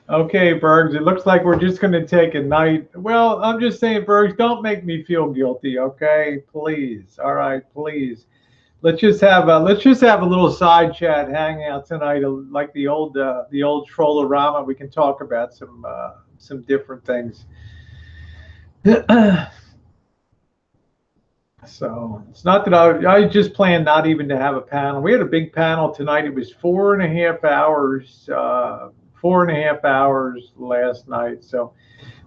Okay, Bergs, it looks like we're just going to take a night. Well, I'm just saying, Bergs, don't make me feel guilty, okay? Please. All right, please. Let's just have a little side chat hangout tonight, like the old Trollorama. We can talk about some different things. So it's not that I just planned not even to have a panel. We had a big panel tonight. It was 4.5 hours, 4.5 hours last night. So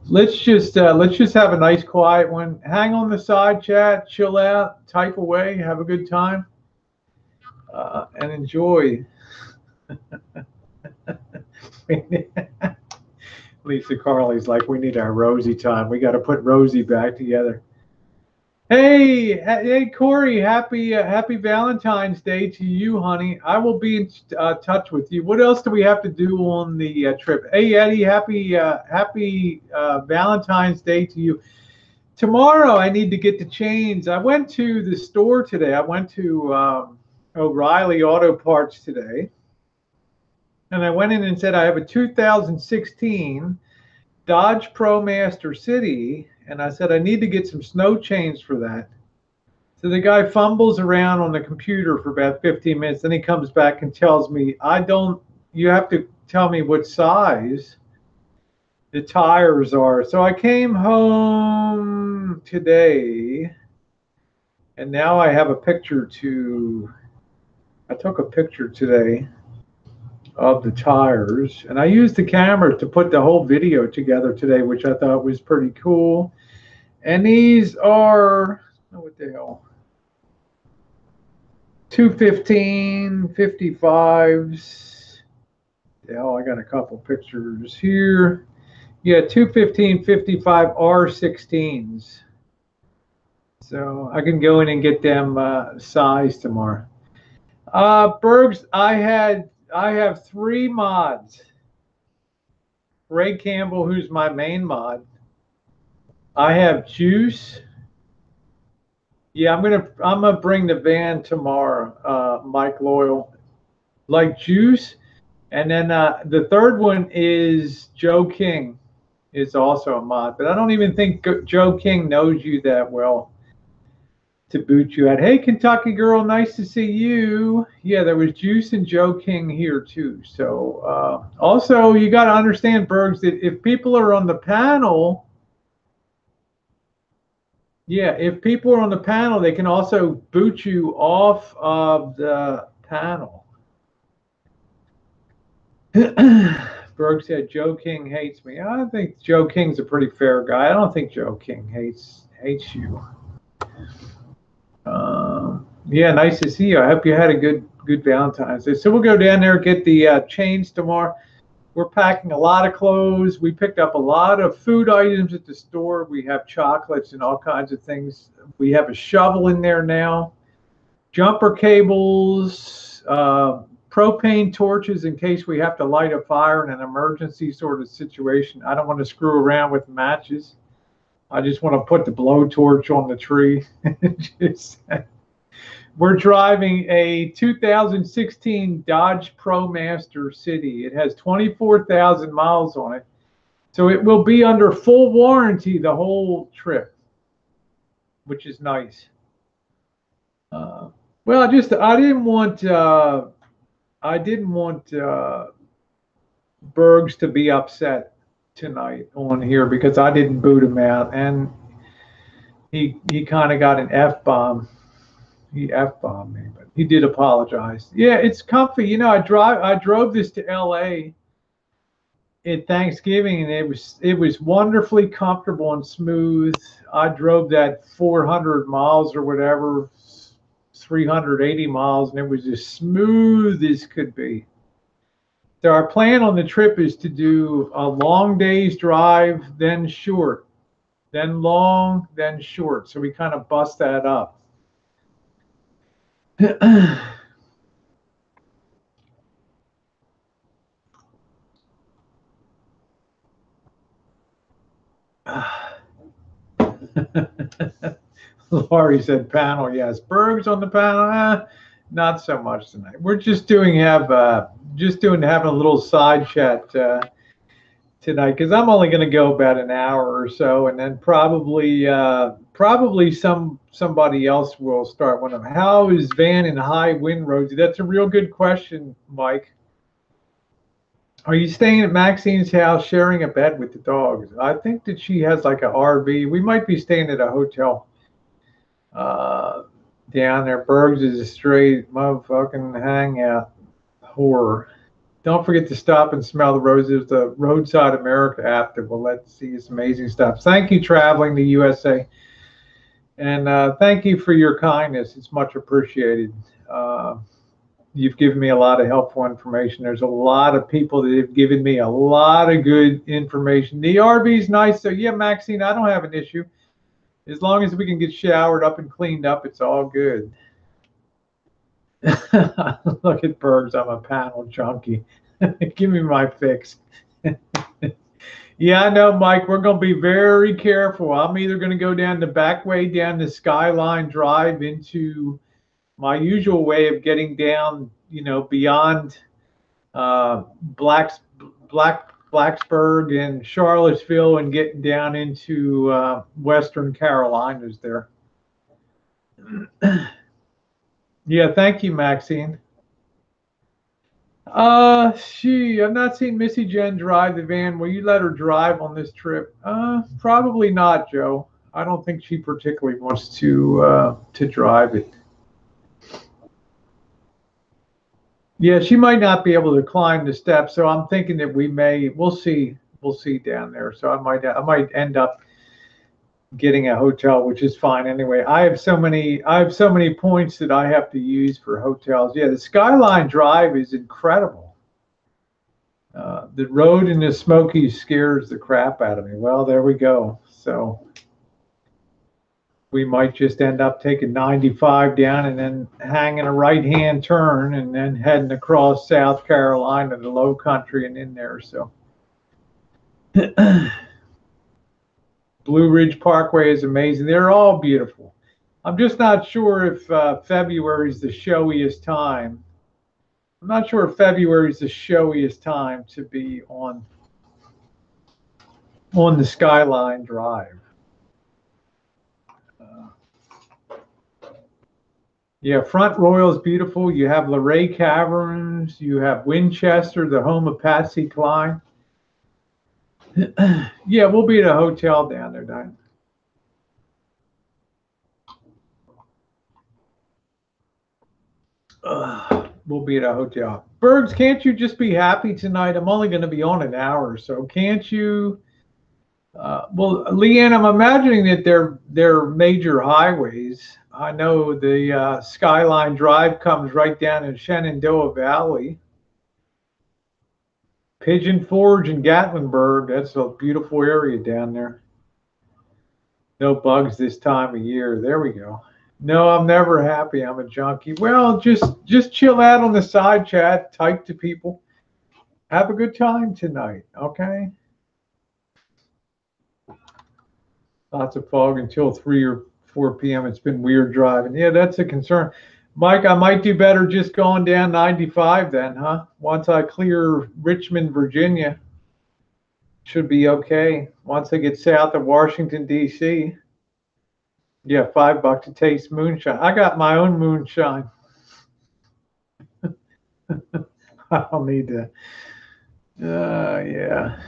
let's just have a nice quiet one. Hang on the side chat, chill out, type away, have a good time, and enjoy. Lisa Carley's like, we need our Rosie time. We got to put Rosie back together. Hey, Corey! Happy Valentine's Day to you, honey. I will be in touch with you. What else do we have to do on the trip? Hey, Eddie! Happy Valentine's Day to you. Tomorrow, I need to get the chains. I went to the store today. I went to O'Reilly Auto Parts today, and I went in and said I have a 2016 Dodge ProMaster City. And I said, I need to get some snow chains for that. So the guy fumbles around on the computer for about 15 minutes. Then he comes back and tells me, you have to tell me what size the tires are. So I came home today, and now I have a picture I took a picture today of the tires, and I used the camera to put the whole video together today, which I thought was pretty cool. And these are, what the hell, 215 55s. Hell, I got a couple pictures here. Yeah, 215 55 R16s. So I can go in and get them sized tomorrow. Bergs, I have 3 mods. Ray Campbell, who's my main mod. I have Juice. Yeah, I'm gonna bring the van tomorrow. Mike Loyal, like Juice, and then the third one is Joe King, is also a mod, but I don't even think Joe King knows you that well to boot you out. Hey, Kentucky girl, nice to see you. Yeah, there was Juice and Joe King here too. So also, you got to understand, Bergs, that if people are on the panel. Yeah, if people are on the panel, they can also boot you off of the panel. Berg said Joe King hates me. I think Joe King's a pretty fair guy. I don't think Joe King hates you. Yeah, nice to see you. I hope you had a good Valentine's Day. So we'll go down there and get the chains tomorrow. We're packing a lot of clothes. We picked up a lot of food items at the store. We have chocolates and all kinds of things. We have a shovel in there now. Jumper cables, propane torches in case we have to light a fire in an emergency sort of situation. I don't want to screw around with matches. I just want to put the blowtorch on the tree. We're driving a 2016 Dodge ProMaster City. It has 24,000 miles on it. So it will be under full warranty the whole trip, which is nice. Well, I didn't want Bergs to be upset tonight on here because I didn't boot him out, and he kind of got an F-bomb. He F-bombed me, but he did apologize. Yeah, it's comfy. You know, I drove this to LA at Thanksgiving, and it was wonderfully comfortable and smooth. I drove that 400 miles or whatever, 380 miles, and it was as smooth as could be. So our plan on the trip is to do a long day's drive, then short, then long, then short. So we kind of bust that up. Laurie said panel, yes. Berg's on the panel, not so much tonight. We're just having a little side chat tonight because I'm only going to go about an hour or so, and then probably somebody else will start one of them. How is Van in high wind roads? That's a real good question, Mike. Are you staying at Maxine's house, sharing a bed with the dogs? I think that she has like a RV. We might be staying at a hotel down there. Bergs is a straight motherfucking hangout horror. Don't forget to stop and smell the roses. The Roadside America app that will let you see this amazing stuff. Thank you, Traveling to USA. And thank you for your kindness. It's much appreciated. You've given me a lot of helpful information. There's a lot of people that have given me a lot of good information. The RV is nice. So, yeah, Maxine, I don't have an issue. As long as we can get showered up and cleaned up, it's all good. Look at Bergs. I'm a panel junkie. Give me my fix. Yeah, I know, Mike. We're going to be very careful. I'm either going to go down the back way down the Skyline Drive into my usual way of getting down, beyond Blacksburg and Charlottesville and getting down into Western Carolinas there. Yeah, thank you, Maxine. I've not seen Missy Jen drive the van. Will you let her drive on this trip? Probably not, Joe. I don't think she particularly wants to drive it. Yeah, she might not be able to climb the steps, so I'm thinking that we'll see down there. So I might end up getting a hotel, which is fine anyway. I have so many points that I have to use for hotels. Yeah, the Skyline Drive is incredible. The road in the Smokies scares the crap out of me. Well, there we go. So we might just end up taking 95 down and then hanging a right-hand turn and then heading across South Carolina, the low country, and in there. So Blue Ridge Parkway is amazing. They're all beautiful. I'm just not sure if February is the showiest time. I'm not sure if February is the showiest time to be on the Skyline Drive. Yeah, Front Royal is beautiful. You have Luray Caverns. You have Winchester, the home of Patsy Cline. Yeah, we'll be at a hotel down there, Diane. We'll be at a hotel. Bergs, can't you just be happy tonight? I'm only going to be on an hour, so can't you? Well, Leanne, I'm imagining that they're major highways. I know the Skyline Drive comes right down in Shenandoah Valley. Pigeon Forge and Gatlinburg, that's a beautiful area down there. No bugs this time of year. There we go. No, I'm never happy. I'm a junkie. Well, just chill out on the side chat, type to people. Have a good time tonight, okay? Lots of fog until 3 or 4 p.m. It's been weird driving. Yeah, that's a concern. Mike, I might do better just going down 95 then, huh? Once I clear Richmond, Virginia, should be okay. Once I get south of Washington, D.C. Yeah, $5 to taste moonshine. I got my own moonshine. I don't need to. Yeah.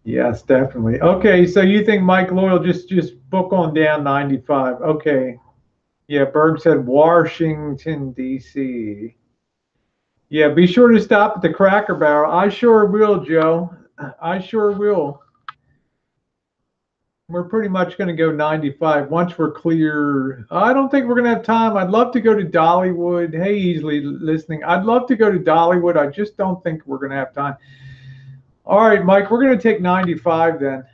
Yes, definitely. Okay, so you think Mike Loyal just book on down 95? Okay. Yeah, Berg said Washington, D.C. Yeah, be sure to stop at the Cracker Barrel. I sure will, Joe. I sure will. We're pretty much going to go 95 once we're clear. I don't think we're going to have time. I'd love to go to Dollywood. Hey, easily listening. I'd love to go to Dollywood. I just don't think we're going to have time. All right, Mike, we're going to take 95 then.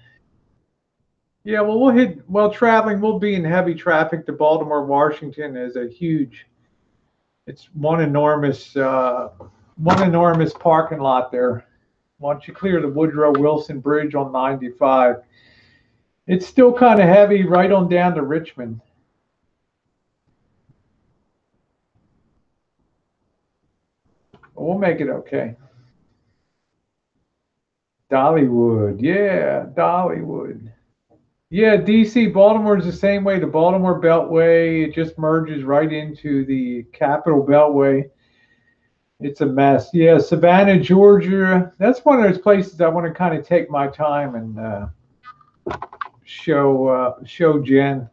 Yeah, well, traveling, we'll be in heavy traffic to Baltimore, Washington is a huge, it's one enormous parking lot there. Once you clear the Woodrow Wilson Bridge on 95, it's still kind of heavy right on down to Richmond. But we'll make it okay. Dollywood, yeah, Dollywood. Yeah, DC, Baltimore is the same way. The Baltimore Beltway, it just merges right into the Capitol Beltway. It's a mess. Yeah, Savannah, Georgia. That's one of those places I want to kind of take my time and show Jen.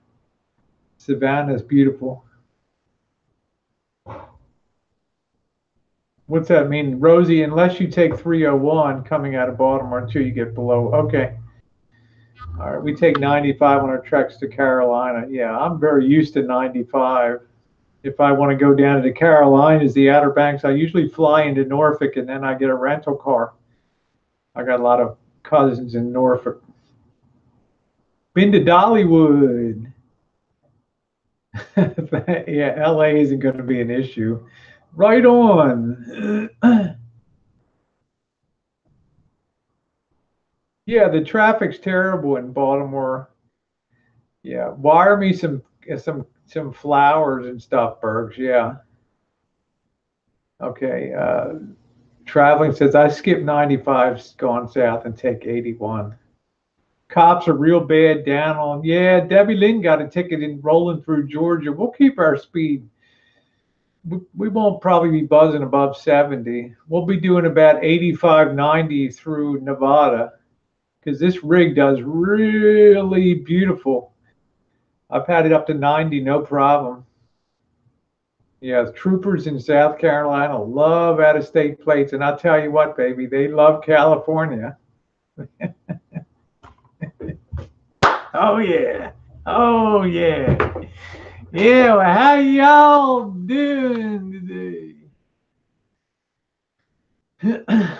Savannah's beautiful. What's that mean, Rosie? Unless you take 301 coming out of Baltimore until you get below. Okay. All right, we take 95 on our treks to Carolina. Yeah, I'm very used to 95. If I want to go down to the Carolinas, the Outer Banks, I usually fly into Norfolk and then I get a rental car. I got a lot of cousins in Norfolk. Been to Dollywood. Yeah, LA isn't going to be an issue. Right on. Yeah, the traffic's terrible in Baltimore. Yeah, wire me some flowers and stuff, Bergs. Yeah. Okay. Traveling says I skip 95, gone south, and take 81. Cops are real bad down on. Yeah, Debbie Lynn got a ticket in rolling through Georgia. We'll keep our speed. We won't probably be buzzing above 70. We'll be doing about 85, 90 through Nevada because this rig does really beautiful. I've had it up to 90, no problem. Yeah, troopers in South Carolina love out-of-state plates, and I'll tell you what, baby, they love California. Oh yeah, oh yeah, yeah. Well, how y'all doing today?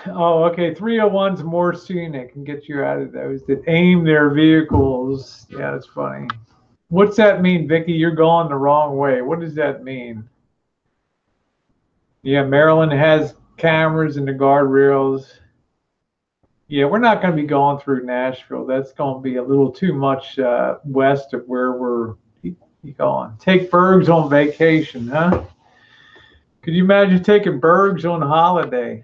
Oh, okay. 301's more scenic and get you out of those that aim their vehicles. Yeah, that's funny. What's that mean, Vicky? You're going the wrong way. What does that mean? Yeah, Maryland has cameras and the guardrails. Yeah, we're not going to be going through Nashville. That's going to be a little too much west of where we're going. Take Bergs on vacation, huh? Could you imagine taking Bergs on holiday?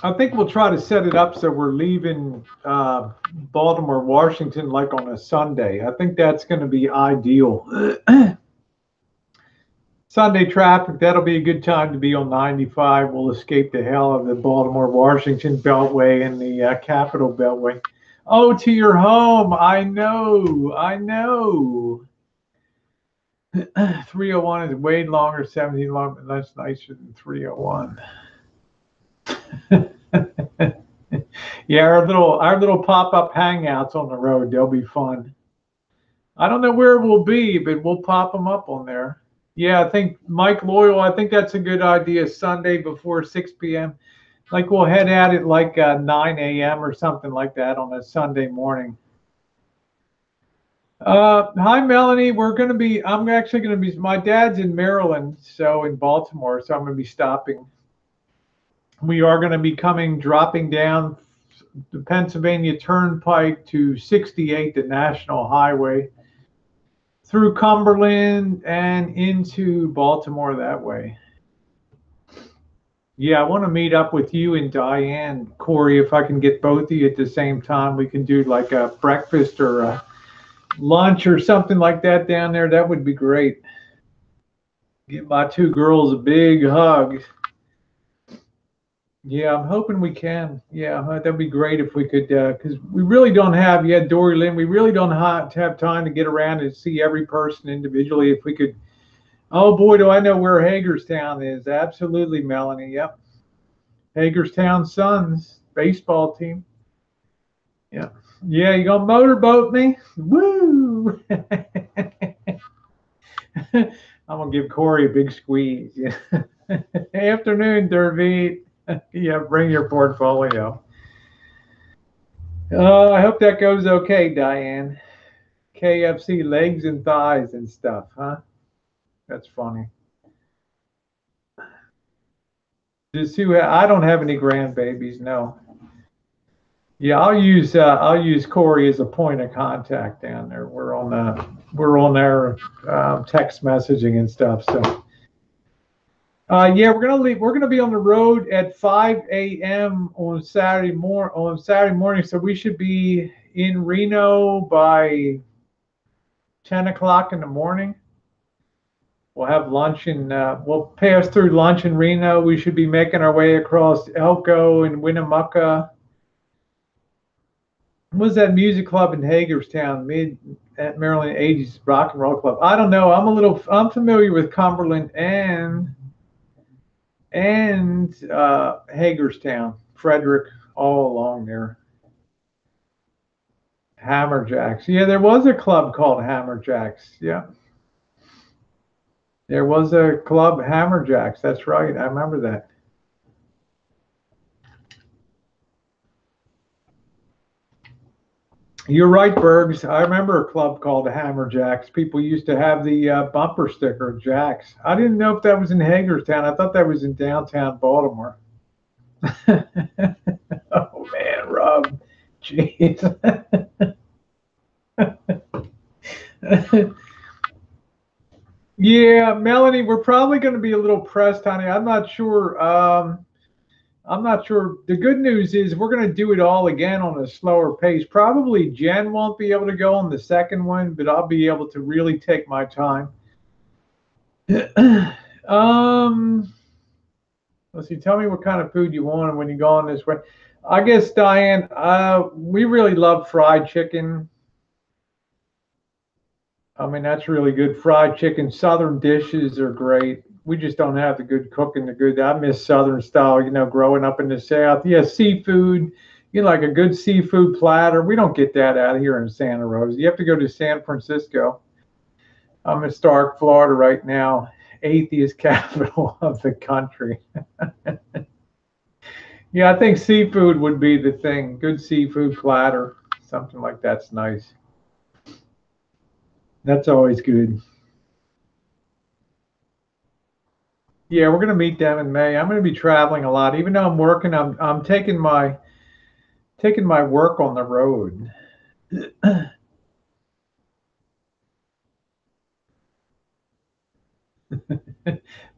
I think we'll try to set it up so we're leaving Baltimore, Washington, like on a Sunday. I think that's going to be ideal. Sunday traffic, that'll be a good time to be on 95. We'll escape the hell of the Baltimore, Washington Beltway and the Capitol Beltway. Oh, to your home. I know. I know. 301 is way longer, 17 longer. That's nicer than 301. Yeah, our little pop-up hangouts on the road, they'll be fun. I don't know where we'll be, but we'll pop them up on there. Yeah, I think Mike Loyal, I think that's a good idea. Sunday before 6 p.m. Like we'll head at it like 9 a.m. or something like that on a Sunday morning. Hi, Melanie. I'm actually going to be, my dad's in Maryland, so in Baltimore, so I'm going to be stopping. We are going to be dropping down the Pennsylvania Turnpike to 68, the National Highway, through Cumberland and into Baltimore that way. Yeah, I want to meet up with you and Diane, Corey, if I can get both of you at the same time. We can do like a breakfast or a lunch or something like that down there. That would be great. Give my two girls a big hug. Yeah, I'm hoping we can. Yeah, that'd be great if we could, because we really don't have, Dory Lynn, we really don't have time to get around and see every person individually. If we could, Oh boy, do I know where Hagerstown is. Absolutely, Melanie. Yep. Hagerstown Suns baseball team. Yeah. Yeah, you gonna motorboat me? Woo! I'm gonna give Corey a big squeeze. Yeah. Afternoon, Dervit. Yeah, bring your portfolio. I hope that goes okay, Diane. KFC legs and thighs and stuff, huh? That's funny. Just who? I don't have any grandbabies. No. Yeah, I'll use Corey as a point of contact down there. We're on their text messaging and stuff. So yeah, we're gonna leave. We're gonna be on the road at 5 a.m. on Saturday morning. So we should be in Reno by 10 o'clock in the morning. We'll have lunch and we'll pass through lunch in Reno. We should be making our way across Elko and Winnemucca. What was that music club in Hagerstown, at Maryland 80s rock and roll club? I don't know. I'm familiar with Cumberland and Hagerstown, Frederick, all along there. Hammerjacks. Yeah, there was a club called Hammerjacks. Yeah. There was a club, Hammerjacks. That's right. I remember that. You're right, Bergs. I remember a club called Hammerjacks. People used to have the bumper sticker, Jacks. I didn't know if that was in Hagerstown. I thought that was in downtown Baltimore. Oh, man, Rob. Jeez. Yeah, Melanie, we're probably going to be a little pressed, honey. I'm not sure. I'm not sure. The good news is we're going to do it all again on a slower pace. Probably Jen won't be able to go on the second one, but I'll be able to really take my time. Let's see. Tell me what kind of food you want when you go on this way. I guess, Diane, we really love fried chicken. I mean, that's really good. Fried chicken. Southern dishes are great. We just don't have the good cooking, I miss Southern style, growing up in the South. Yeah, seafood, like a good seafood platter. We don't get that out here in Santa Rosa. You have to go to San Francisco. I'm in Stark, Florida right now, atheist capital of the country. Yeah, I think seafood would be the thing. Good seafood platter, something like that's nice. That's always good. Yeah, we're gonna meet them in May. I'm gonna be traveling a lot, even though I'm working. I'm taking my work on the road.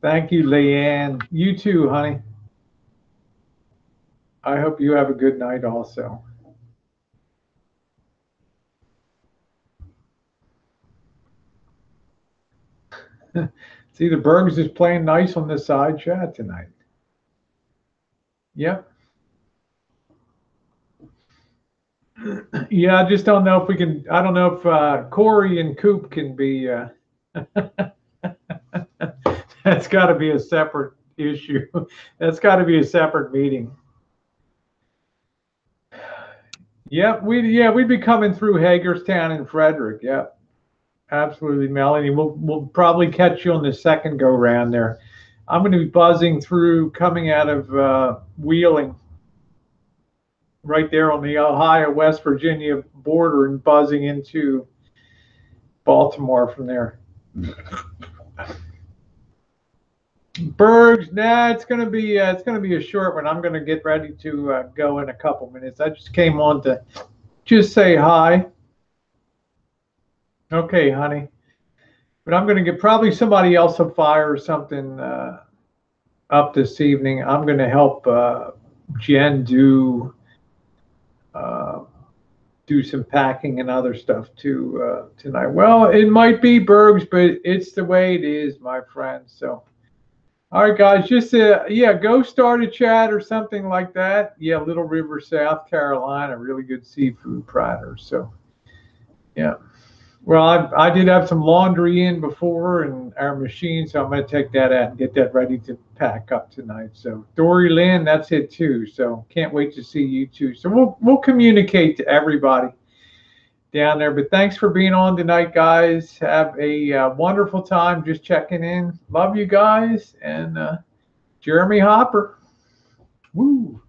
Thank you, Leanne. You too, honey. I hope you have a good night also. See, the Bergs is playing nice on this side chat tonight. Yep. Yeah, I just don't know if we can. I don't know if Corey and Coop can be. That's got to be a separate issue. That's got to be a separate meeting. Yep, we'd be coming through Hagerstown and Frederick. Yep, absolutely, Melanie. We'll probably catch you on the second go round there. I'm going to be buzzing through, coming out of Wheeling, right there on the Ohio-West Virginia border, and buzzing into Baltimore from there. Bergs, nah, it's gonna be a short one. I'm gonna get ready to go in a couple minutes. I just came on to just say hi. Okay, honey. But I'm gonna get, probably somebody else will fire something up this evening. I'm gonna help Jen do some packing and other stuff too tonight. Well, it might be Bergs, but it's the way it is, my friend. So. All right, guys, just yeah, go start a chat or something like that. Yeah, Little River, South Carolina, really good seafood platter. So, yeah. Well, I did have some laundry in before in our machine, so I'm going to take that out and get that ready to pack up tonight. So Dory Lynn, that's it too. So can't wait to see you too. So we'll communicate to everybody down there. But thanks for being on tonight, guys. Have a wonderful time. Just checking in. Love you guys, and Jeremy Hopper. Woo.